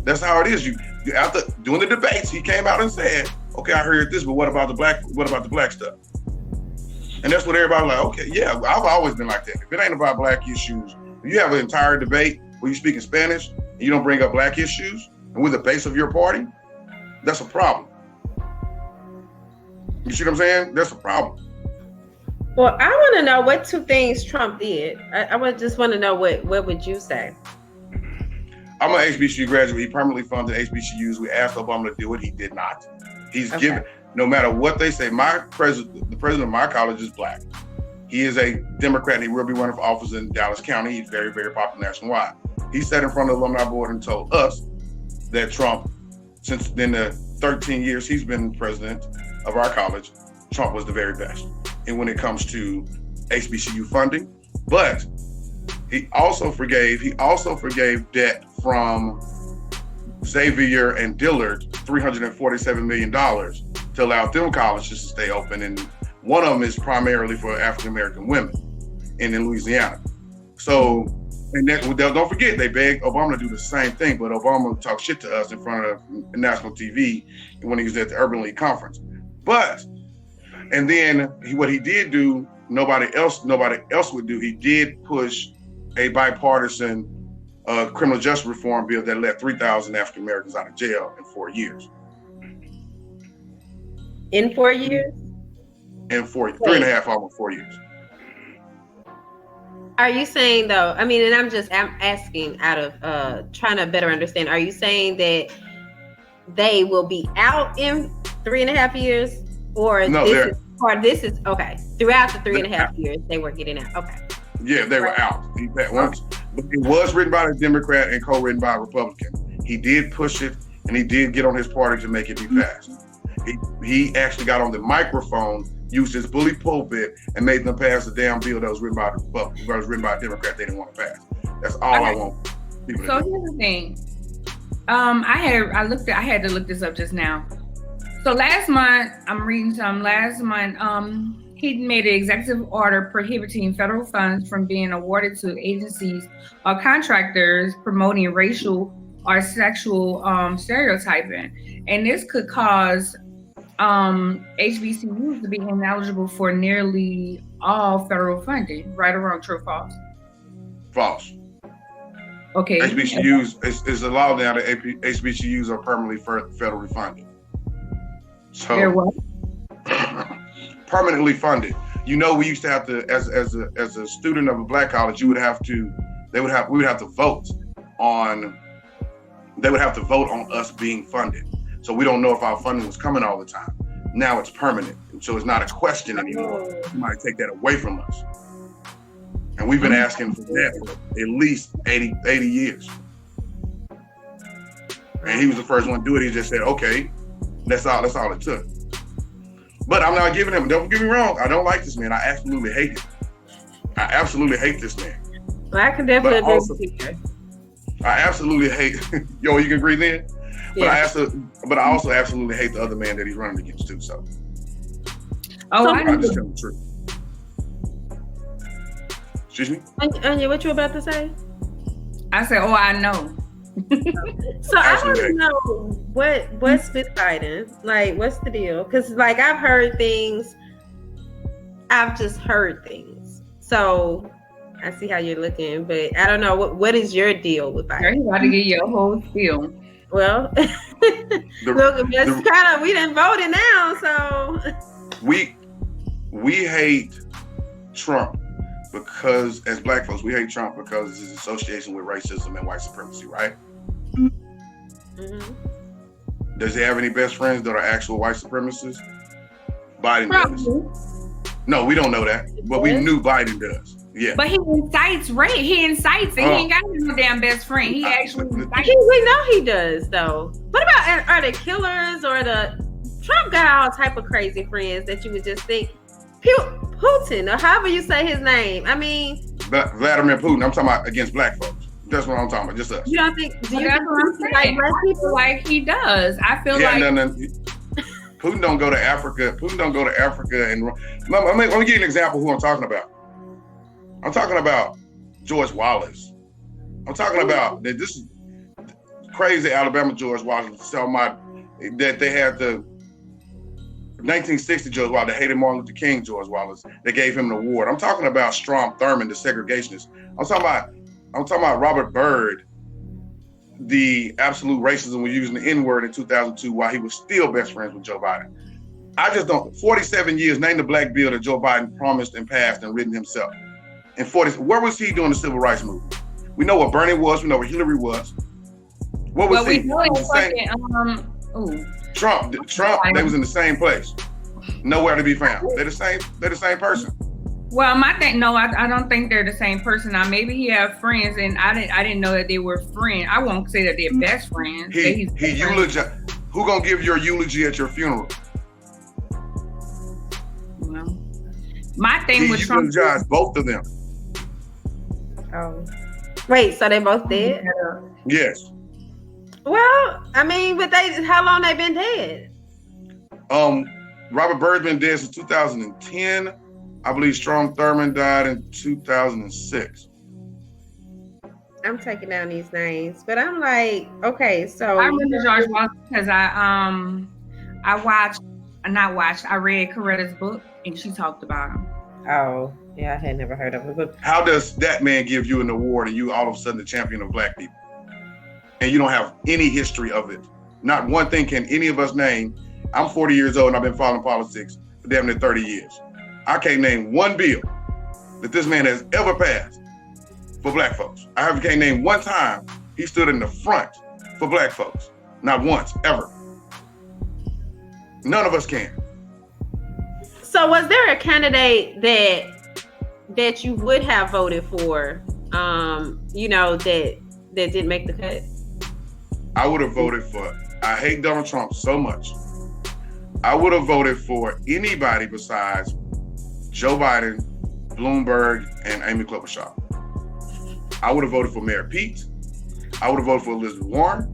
That's how it is. You after doing the debates, he came out and said, "Okay, I heard this, but what about the black? What about the black stuff?" And that's what everybody's like. Okay, yeah, I've always been like that. If it ain't about black issues, if you have an entire debate where you speak in Spanish and you don't bring up black issues, and we're the base of your party, that's a problem. You see what I'm saying? That's a problem. Well, I want to know what 2 things Trump did. I would just want to know what would you say? I'm an HBCU graduate. He permanently funded HBCUs. We asked Obama to do it. He did not. He's given, no matter what they say, the president of my college is black. He is a Democrat, and he will be running for office in Dallas County. He's very, very popular nationwide. He sat in front of the alumni board and told us that Trump, since in the 13 years he's been president of our college, Trump was the very best. And when it comes to HBCU funding, but he also forgave debt from Xavier and Dillard, $347 million to allow them colleges to stay open. And one of them is primarily for African-American women in Louisiana. So, and don't forget, they begged Obama to do the same thing, but Obama talked shit to us in front of national TV when he was at the Urban League conference. And then what he did do, nobody else would do. He did push a bipartisan criminal justice reform bill that let 3,000 African Americans out of jail in 4 years. In 4 years? In 3.5, almost 4 years. Are you saying though? I mean, and I'm asking out of trying to better understand. Are you saying that they will be out in 3.5 years? Or no, this is okay. Throughout the 3.5 years, they were getting out. Okay. Yeah, they were out. But it was written by a Democrat and co-written by a Republican. He did push it, and he did get on his party to make it be passed. He actually got on the microphone, used his bully pulpit, and made them pass the damn bill that was written by the Republican, that was written by a Democrat they didn't want to pass. That's all I want people to do. So here's the thing. I had to look this up just now. So last month, he made an executive order prohibiting federal funds from being awarded to agencies or contractors promoting racial or sexual stereotyping. And this could cause HBCUs to be ineligible for nearly all federal funding. Right or wrong, true or false? False. Okay. HBCUs is allowed now that HBCUs are permanently federally funded. So they're what? Permanently funded. You know, we used to have to, as a student of a black college, we would have to vote on us being funded. So we don't know if our funding was coming all the time. Now it's permanent. So it's not a question anymore. Somebody take that away from us. And we've been asking for that for at least 80 years. And he was the first one to do it. He just said, okay, that's all it took. But I'm not giving him, don't get me wrong, I don't like this man. I absolutely hate him. I absolutely hate this man. Well, I can definitely agree with you. I absolutely hate, you can agree then? Yeah. But I also absolutely hate the other man that he's running against too, so. I'm just telling the truth. Excuse me? Anya, what you about to say? I said, I know. So I want to know what's with Biden. Like, what's the deal? Because like I've just heard things. So I see how you're looking, but I don't know what is your deal with Biden? You got to get your whole spiel. Well, look, it's kind of we didn't vote it now, so we hate Trump because, as Black folks, we hate Trump because of his association with racism and white supremacy, right? Mm-hmm. Does he have any best friends that are actual white supremacists? Biden does. No, we don't know that, but we knew Biden does. Yeah. But he incites rape. He incites it. He ain't got no damn best friend. He actually incites. We know he does, though. What about, are the killers or the Trump got all type of crazy friends that you would just think Putin or however you say his name? I mean, Vladimir Putin. I'm talking about against Black folks. That's what I'm talking about. Just us. You don't think? Do you that's what I'm saying. like Black people? Like he does. I feel like Putin don't go to Africa. Putin don't go to Africa and let me give you an example of who I'm talking about. I'm talking about George Wallace. I'm talking about that. This is crazy Alabama George Wallace. Talking about that they had the 1960 George Wallace. They hated Martin Luther King George Wallace. They gave him an award. I'm talking about Strom Thurmond, the segregationist. I'm talking about Robert Byrd, the absolute racism was using the N-word in 2002 while he was still best friends with Joe Biden. I just don't. 47 years. Name the black bill that Joe Biden promised and passed and written himself. In 40, where was he during the civil rights movement? We know what Bernie was. We know what Hillary was. What was he? We know Trump. They was in the same place. Nowhere to be found. They're the same person. Well, my thing, no, I don't think they're the same person. Now, maybe he have friends, and I didn't know that they were friends. I won't say that they're best friends. He eulogized. Who gonna give your eulogy at your funeral? Well, my thing with Trump. He eulogized both of them. Oh, wait, so they both dead? Yes. Well, I mean, but how long they been dead? Robert Byrd's been dead since 2010. I believe Strom Thurmond died in 2006. I'm taking down these names, but I'm like, okay, so I remember George Washington because I read Coretta's book and she talked about him. Oh, yeah, I had never heard of him. But how does that man give you an award and you all of a sudden the champion of black people? And you don't have any history of it. Not one thing can any of us name. I'm 40 years old and I've been following politics for damn near 30 years. I can't name one bill that this man has ever passed for black folks. I can't name one time he stood in the front for black folks. Not once, ever. None of us can. So was there a candidate that you would have voted for, that didn't make the cut? I would have voted for, I hate Donald Trump so much. I would have voted for anybody besides Joe Biden, Bloomberg, and Amy Klobuchar. I would have voted for Mayor Pete. I would have voted for Elizabeth Warren.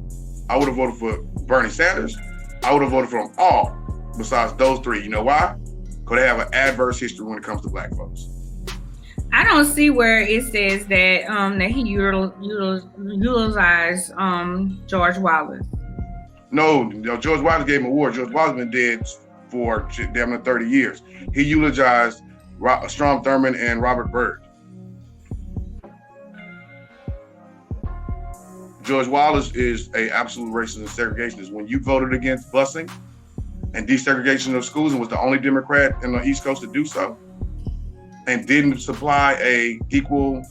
I would have voted for Bernie Sanders. I would have voted for them all besides those three. You know why? Because they have an adverse history when it comes to black folks. I don't see where it says that that he utilized George Wallace. No, George Wallace gave him an award. George Wallace been dead for damn near 30 years. He eulogized Strom Thurmond and Robert Byrd. George Wallace is an absolute racist and segregationist. When you voted against busing and desegregation of schools and was the only Democrat in the East Coast to do so, and didn't supply a equal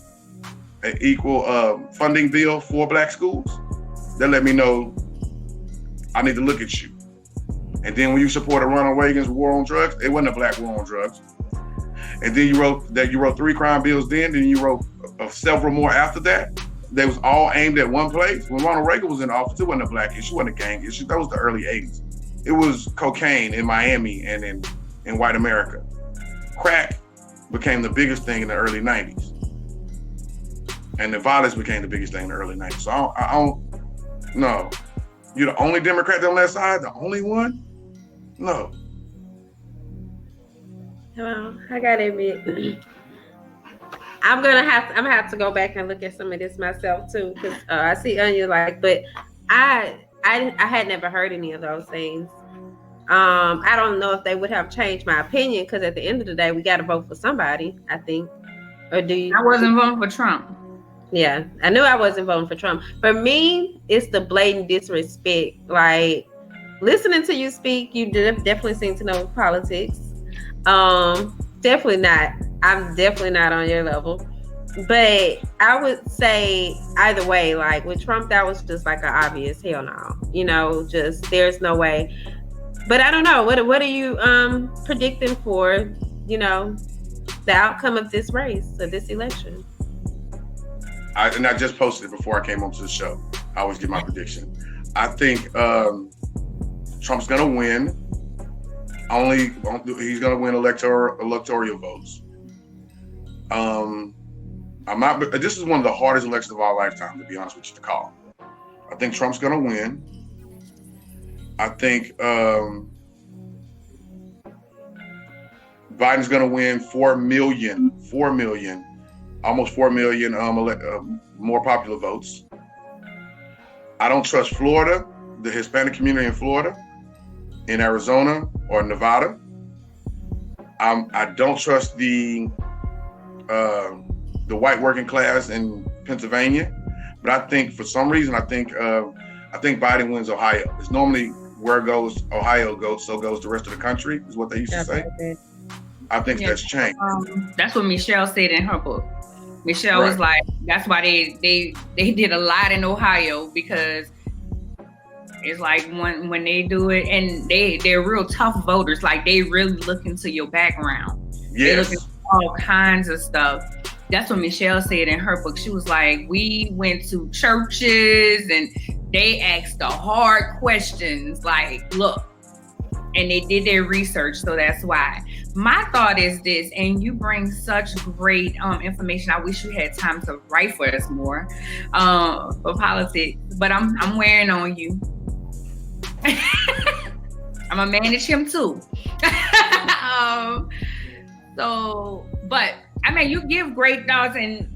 funding bill for black schools, that let me know I need to look at you. And then when you supported Ronald Reagan's war on drugs, it wasn't a black war on drugs. And then you wrote 3 crime bills then you wrote several more after that. They was all aimed at one place. When Ronald Reagan was in office, it wasn't a black issue, it wasn't a gang issue. That was the early 80s. It was cocaine in Miami and in white America. Crack became the biggest thing in the early 90s. And the violence became the biggest thing in the early 90s. So I don't, no. You're the only Democrat on that side? The only one? No. Well, I gotta admit, I'm gonna have to go back and look at some of this myself too, because I see Anya but I had never heard any of those things. I don't know if they would have changed my opinion, because at the end of the day, we got to vote for somebody, I think. Or do you? I wasn't voting for Trump. Yeah, I knew I wasn't voting for Trump. For me, it's the blatant disrespect. Like, listening to you speak, you definitely seem to know politics. Definitely not. I'm definitely not on your level. But I would say either way, like with Trump, that was just like an obvious hell no. You know, just there's no way. But I don't know. What are you predicting for, you know, the outcome of this race, of this election? I just posted it before I came onto the show. I always give my prediction. I think Trump's gonna win. He's gonna win electoral votes. This is one of the hardest elections of our lifetime, to be honest with you, to call. I think Trump's gonna win. I think Biden's gonna win 4 million, almost 4 million more popular votes. I don't trust Florida, the Hispanic community in Florida, in Arizona or Nevada. I don't trust the white working class in Pennsylvania, but I think for some reason I think Biden wins Ohio. It's normally where goes Ohio goes, so goes the rest of the country, is what they used to say. I think that's changed. That's what Michelle said in her book. Michelle was like, that's why they did a lot in Ohio, because it's like when they do it, and they're real tough voters. Like, they really look into your background. They look into all kinds of stuff. That's what Michelle said in her book. She was like, we went to churches and they asked the hard questions. Like, look, and they did their research. So that's why. My thought is this, and you bring such great information. I wish you had time to write for us more for politics, but I'm wearing on you. I'm gonna manage him too. But I mean, you give great thoughts, and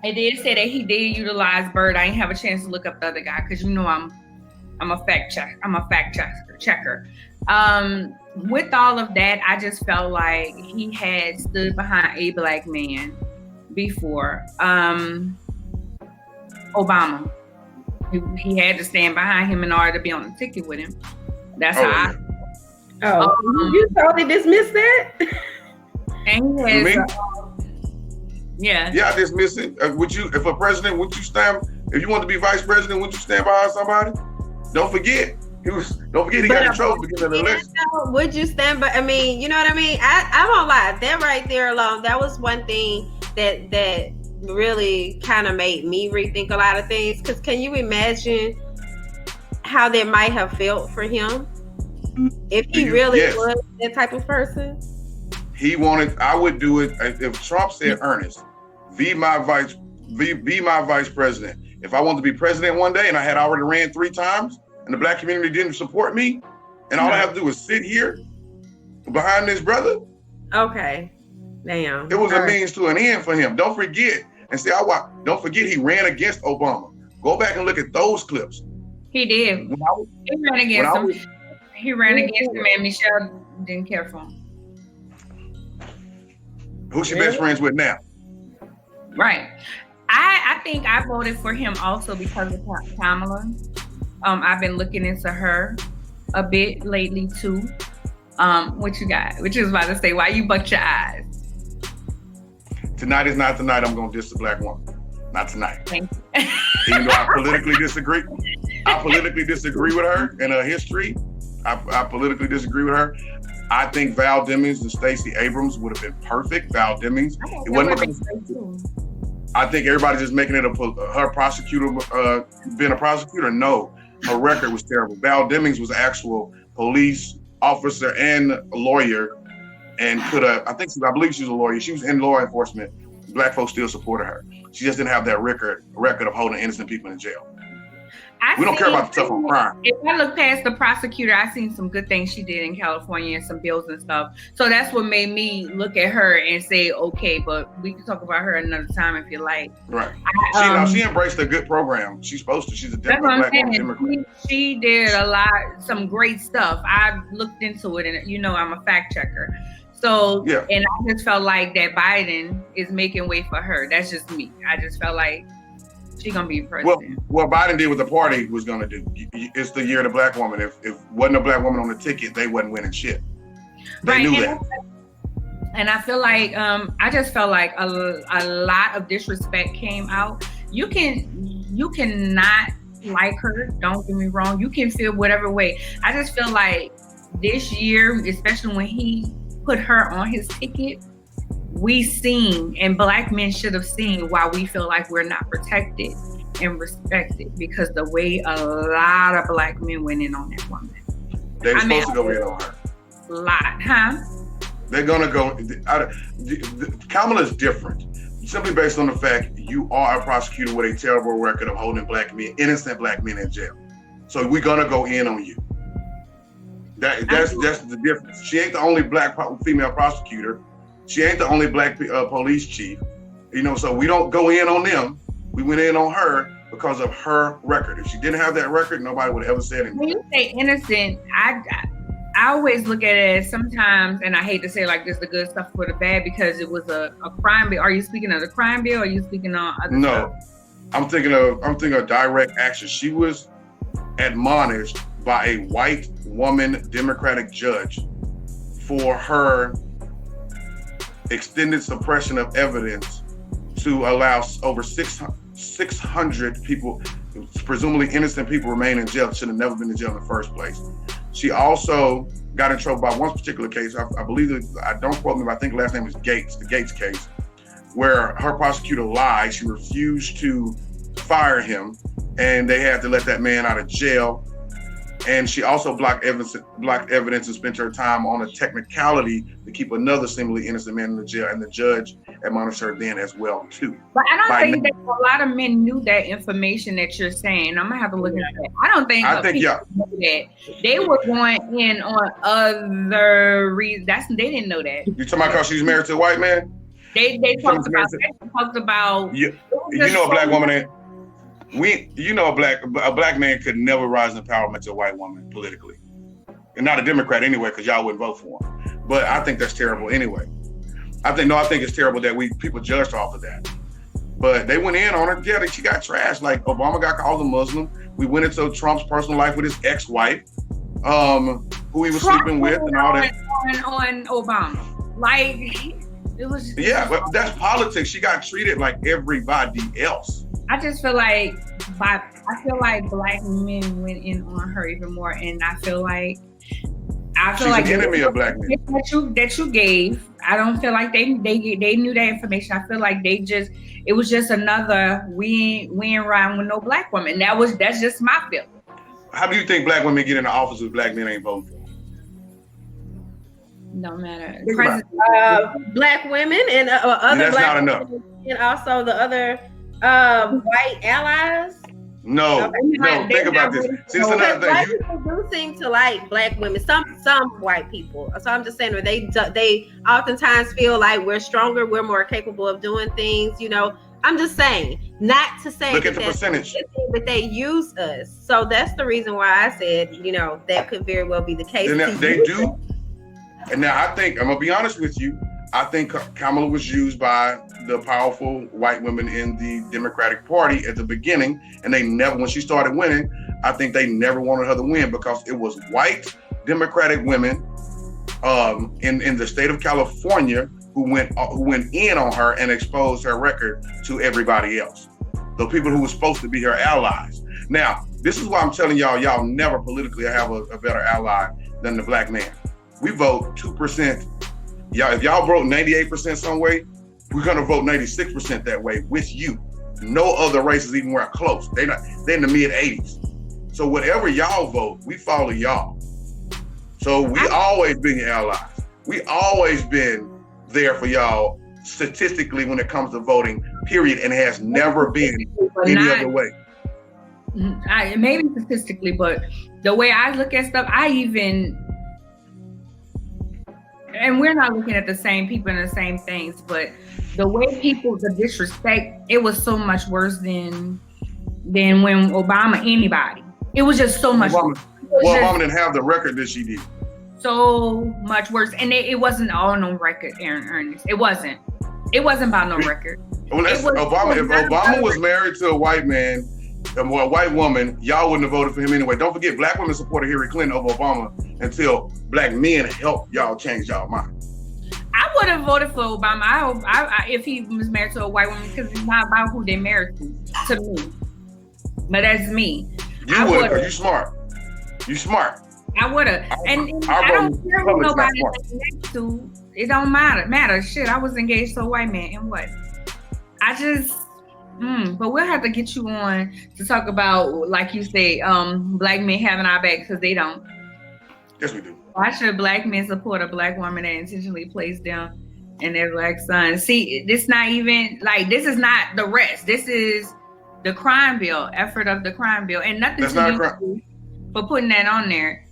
it did say that he did utilize Bird. I didn't have a chance to look up the other guy because you know I'm a fact checker. With all of that, I just felt like he had stood behind a black man before. Obama. He had to stand behind him in order to be on the ticket with him. That's how you totally dismissed that? And he has, I dismiss it. If a president, would you stand? If you want to be vice president, would you stand behind somebody? Don't forget. He got in trouble because of the election. Would you stand by? I mean, you know what I mean? I won't lie. That right there alone, that was one thing that really kind of made me rethink a lot of things. Because can you imagine how that might have felt for him if he really was that type of person? I would do it if Trump said, Ernest, be my vice president. If I wanted to be president one day and I had already ran 3 times and the black community didn't support me, and all I have to do is sit here behind this brother. Okay. Damn. It was a means to an end for him. Don't forget. And say, don't forget he ran against Obama. Go back and look at those clips. He did. He ran against him. He ran against him, and Michelle didn't care for him. Who's your best friends with now? Right. I think I voted for him also because of Kamala. I've been looking into her a bit lately too. What you got? What you was about to say? Why you bucked your eyes? Tonight is not the night I'm going to diss the black woman. Not tonight. Thank you. Even though I politically disagree with her and her history. I politically disagree with her. I think Val Demings and Stacey Abrams would have been perfect. Val Demings. It wasn't. I think everybody's just making it her prosecutor being a prosecutor. No, her record was terrible. Val Demings was an actual police officer and a lawyer, and I believe she was a lawyer. She was in law enforcement. Black folks still supported her. She just didn't have that record of holding innocent people in jail. We don't care about the stuff on crime. If I look past the prosecutor, I seen some good things she did in California and some bills and stuff. So that's what made me look at her and say, okay, but we can talk about her another time if you like. Right. She embraced a good program. She's supposed to. She's a Democrat. She did some great stuff. I looked into it, and I'm a fact checker. So, Yeah. and I just felt like that Biden is making way for her. That's just me. I just felt like she's gonna be president. What Biden did with the party was gonna do. It's the year of the black woman. If wasn't a black woman on the ticket, they wasn't winning shit. They knew that. And I feel like I just felt like a lot of disrespect came out. You cannot like her. Don't get me wrong. You can feel whatever way. I just feel like this year, especially when he put her on his ticket, we seen, and black men should have seen, why we feel like we're not protected and respected, because the way a lot of black men went in on that woman. They were supposed to go in on her. Lot, huh? They're gonna go. Kamala's different, simply based on the fact you are a prosecutor with a terrible record of holding black men, innocent black men, in jail. So we're gonna go in on you. That's the difference. She ain't the only black female prosecutor. She ain't the only black police chief. You know, so we don't go in on them. We went in on her because of her record. If she didn't have that record, nobody would have ever said anything. When you say innocent, I always look at it as sometimes, and I hate to say like this, the good stuff for the bad, because it was a crime bill. Are you speaking of the crime bill, or are you speaking on other stuff? I'm thinking of direct action. She was admonished by a white woman Democratic judge for her extended suppression of evidence to allow over 600 people, presumably innocent people, remain in jail. Should have never been in jail in the first place. She also got in trouble by one particular case. I believe don't quote me, but I think last name was Gates, the Gates case, where her prosecutor lied. She refused to fire him, and they had to let that man out of jail. And she also blocked evidence and spent her time on a technicality to keep another seemingly innocent man in the jail, and the judge admonished her then as well too. But I don't think that a lot of men knew that information that you're saying. I'm gonna have to look into that. I think y'all knew that. They were going in on other reasons. They didn't know that. You talking about because she's married to a white man? They talked about. You know, a black woman ain't. A black man could never rise in empowerment to a white woman politically, and not a Democrat anyway, because y'all wouldn't vote for him. But I think that's terrible anyway. I think it's terrible that people judged off of that. But they went in on her. Yeah, she got trashed. Like Obama got called a Muslim. We went into Trump's personal life with his ex-wife, who he was sleeping with, and all that. On Obama, like it was. Yeah, but that's politics. She got treated like everybody else. I just feel like black men went in on her even more, and I feel like she's an enemy of black men. That you gave. I don't feel like they knew that information. I feel like it was just another we ain't riding with no black woman. That's just my feeling. How do you think black women get into office if black men ain't voting for them? No matter. Black women and other black women, and also the other white allies. No, think about this. See, this another thing. White people do seem to like black women. Some white people. So I'm just saying, they oftentimes feel like we're stronger, we're more capable of doing things. You know, I'm just saying, not to say look at the percentage, but they use us. So that's the reason why I said, you know, that could very well be the case. And they do. And now I think, I'm gonna be honest with you, I think Kamala was used by the powerful white women in the Democratic Party at the beginning, and they never, when she started winning, I think they never wanted her to win because it was white Democratic women in the state of California who went in on her and exposed her record to everybody else. The people who were supposed to be her allies. Now, this is why I'm telling y'all never politically have a better ally than the black man. We vote 2%. If y'all vote 98% some way, we're gonna vote 96% that way with you. No other races even were close. They're in the mid 80s. So whatever y'all vote, we follow y'all. So we always been your allies. We always been there for y'all statistically when it comes to voting, period, and it has never been any other way. Maybe statistically, but the way I look at stuff, and we're not looking at the same people and the same things, but the way the disrespect, it was so much worse than when Obama, anybody. It was just so much worse. Obama didn't have the record that she did. so much worse. And it wasn't all on record, Ernest. It wasn't about no record. Well, if Obama was married to a white man, a white woman, y'all wouldn't have voted for him anyway. Don't forget, black women supported Hillary Clinton over Obama until black men helped y'all change y'all mind. I would have voted for Obama. I if he was married to a white woman, because it's not about who they married to me. But that's me. You would, because you smart. You smart. I would have. And I don't care who nobody is next to. It don't matter. Shit, I was engaged to a white man, and what? I just, but we'll have to get you on to talk about, like you say, black men having our back, because they don't. Yes, we do. Why should black men support a black woman that intentionally placed them and their black son? See, this is not the rest. This is the crime bill, effort of the crime bill, and nothing That's to not you a crime. For putting that on there.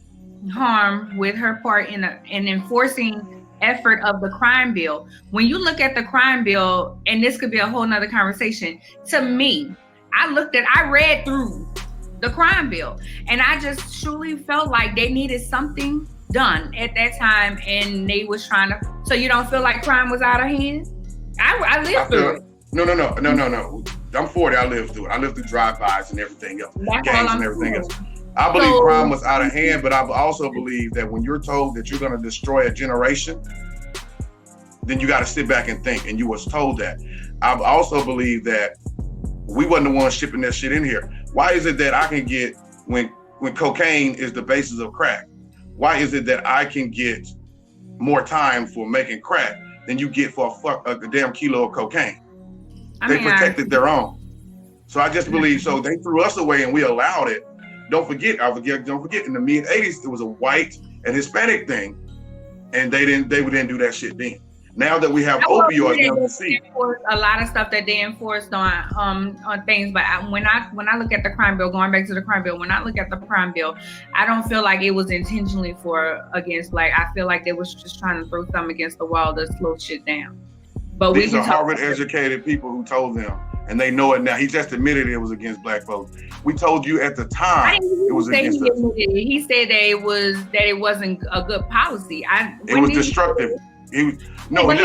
Harm with her part in enforcing effort of the crime bill. When you look at the crime bill, and this could be a whole nother conversation, to me, I read through the crime bill, and I just truly felt like they needed something done at that time, and they was trying to, so you don't feel like crime was out of hand? I lived through it. No. I'm 40, I lived through it. I lived through drive-bys and everything else, gangs and everything else. I believe crime was out of hand, but I also believe that when you're told that you're going to destroy a generation, then you got to sit back and think, and you was told that. I also believe that we wasn't the ones shipping that shit in here. Why is it that I can get, when cocaine is the basis of crack, why is it that I can get more time for making crack than you get for a damn kilo of cocaine? They protected their own. So I just believe, so they threw us away and we allowed it. Don't forget, in the mid 80s, it was a white and Hispanic thing, and they didn't do that shit then. Now that we have opioids, now we see a lot of stuff that they enforced on things. But when I look at the crime bill, going back to the crime bill, when I look at the crime bill, I don't feel like it was intentionally against black. I feel like they was just trying to throw something against the wall to slow shit down. But these are Harvard-educated people who told them, and they know it now. He just admitted it was against black folks. We told you at the time it was against us. He said that it wasn't a good policy. It was destructive. It was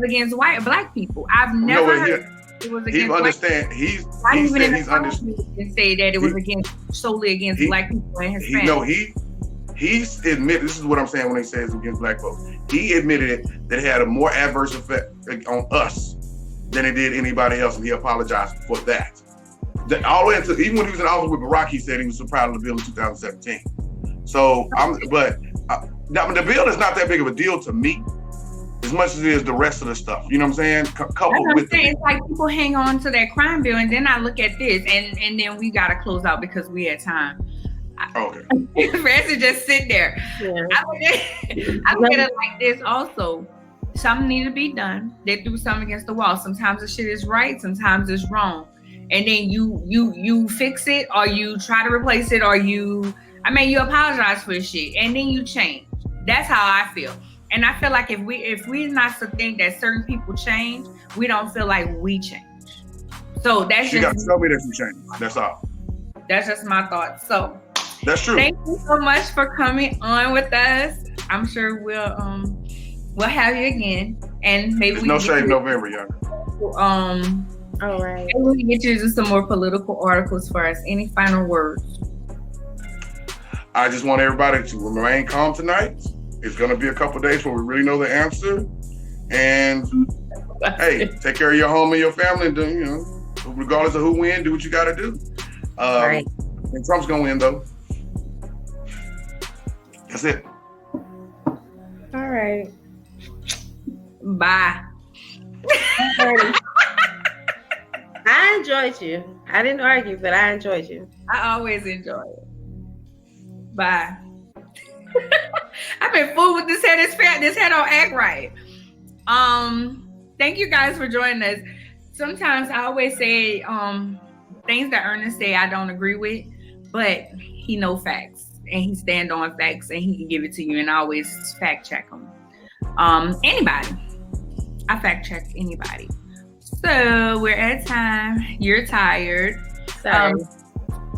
against black people. I've never heard it was against black people. He's understood. And say that it was solely against black people and Hispanics. He admitted, this is what I'm saying when he says against black folks. He admitted that it had a more adverse effect on us than it did anybody else, and he apologized for that. All the way into, even when he was in office with Barack, he said he was so proud of the bill in 2017. So, the bill is not that big of a deal to me, as much as it is the rest of the stuff. You know what I'm saying? Coupled with it. It's like people hang on to that crime bill, and then I look at this, and then we got to close out because we had time. Okay. Francis just sit there. Yeah. I look at it like this also. Something need to be done. They threw something against the wall. Sometimes the shit is right, sometimes it's wrong. And then you fix it, or you try to replace it, or you apologize for shit, and then you change. That's how I feel. And I feel like if we're not to think that certain people change, we don't feel like we change. So that's you got to tell me that you change. That's all. That's just my thoughts. So that's true. Thank you so much for coming on with us. I'm sure we'll have you again, and maybe no shave November, young. All right. Maybe we can get you to do some more political articles for us. Any final words? I just want everybody to remain calm tonight. It's going to be a couple days where we really know the answer, and hey, take care of your home and your family. And regardless of who wins, do what you got to do. Right. And Trump's going to win though. That's it. All right. Bye. I enjoyed you. I didn't argue, but I enjoyed you. I always enjoy it. Bye. I've been fooled with this head. This head don't act right. Thank you guys for joining us. Sometimes I always say things that Ernest say I don't agree with, but he know facts and he stand on facts and he can give it to you, and I always fact check them. Anybody. I fact check anybody. So we're at time. You're tired. Sorry.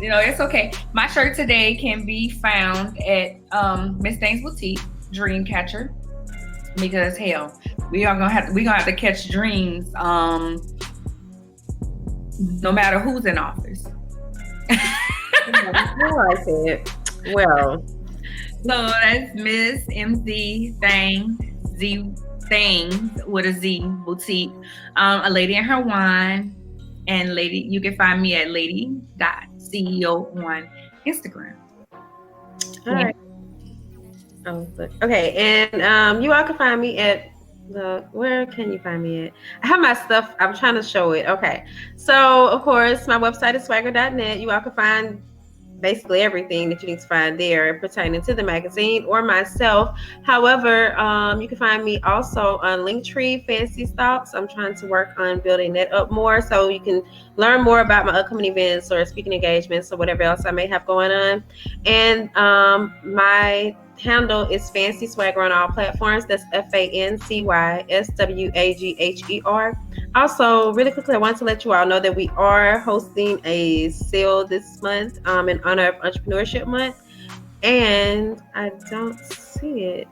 It's okay. My shirt today can be found at Miss Thangz Boutique, Dreamcatcher, because hell, we're gonna have to catch dreams, no matter who's in office. I like it. Well, so that's Miss MZ Thangz with a Z Boutique, a Ladi Her Wine, and you can find me at LadiCEO on Instagram. all right. Okay, and you all can find me at where can you find me at? I have my stuff. I'm trying to show it. Okay, so of course my website is SwagHer.net. You all can find basically everything that you need to find there pertaining to the magazine or myself. However, you can find me also on Linktree Fancy Stocks. I'm trying to work on building that up more so you can learn more about my upcoming events or speaking engagements or whatever else I may have going on. And my handle is Fancy Swagger on all platforms. That's FANCYSWAGHER. Also, really quickly, I want to let you all know that we are hosting a sale this month in honor of Entrepreneurship Month, and I don't see it.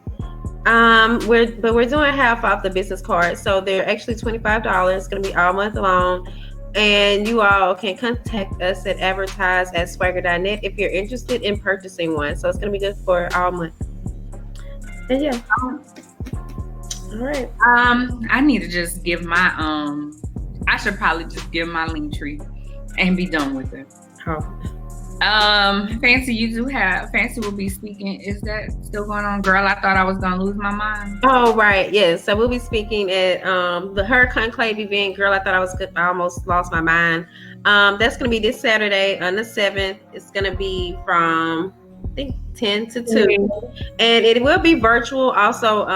We're doing half off the business card, so they're actually $25. It's going to be all month long. And you all can contact us at advertise@swagher.net if you're interested in purchasing one. So it's going to be good for all month. And yeah. All right. I need to just give my I should probably just give my Linktree and be done with it. Oh. Fancy will be speaking. Is that still going on? Girl, I thought I was gonna lose my mind. Oh, right. Yes. So we'll be speaking at the Her Conclave event. Girl, I thought I almost lost my mind. That's gonna be this Saturday on the 7th. It's gonna be from I think 10 to 2. And it will be virtual also.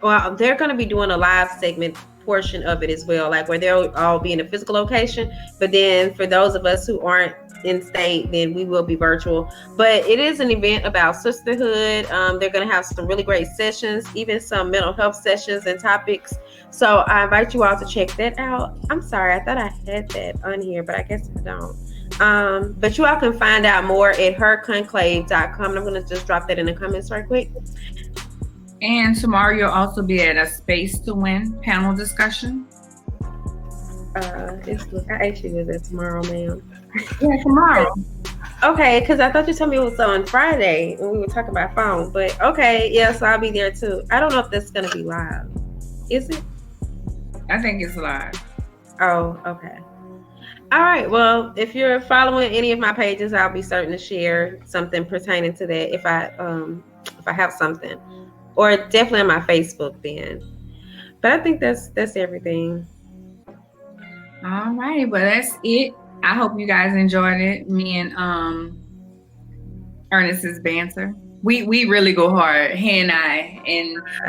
Well, they're gonna be doing a live segment portion of it as well, like where they'll all be in a physical location, but then for those of us who aren't in state, then we will be virtual. But it is an event about sisterhood. They're going to have some really great sessions, even some mental health sessions and topics. So I invite you all to check that out. I'm sorry, I thought I had that on here, but I guess I don't. But you all can find out more at herconclave.com. And I'm going to just drop that in the comments right quick. And tomorrow you'll also be at a Space to Win panel discussion. I actually was at tomorrow, ma'am. Yeah, tomorrow. Okay, because I thought you told me it was on Friday when we were talking about phone. But okay, yeah, so I'll be there too. I don't know if that's going to be live. Is it? I think it's live. Oh, okay. All right. Well, if you're following any of my pages, I'll be certain to share something pertaining to that if I have something. Or definitely on my Facebook then. But I think that's everything. All right, well that's it. I hope you guys enjoyed it. Me and Ernest's banter. We really go hard, he and I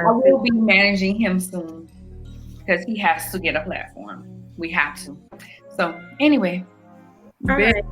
will be managing him soon because he has to get a platform. We have to. So anyway, all right.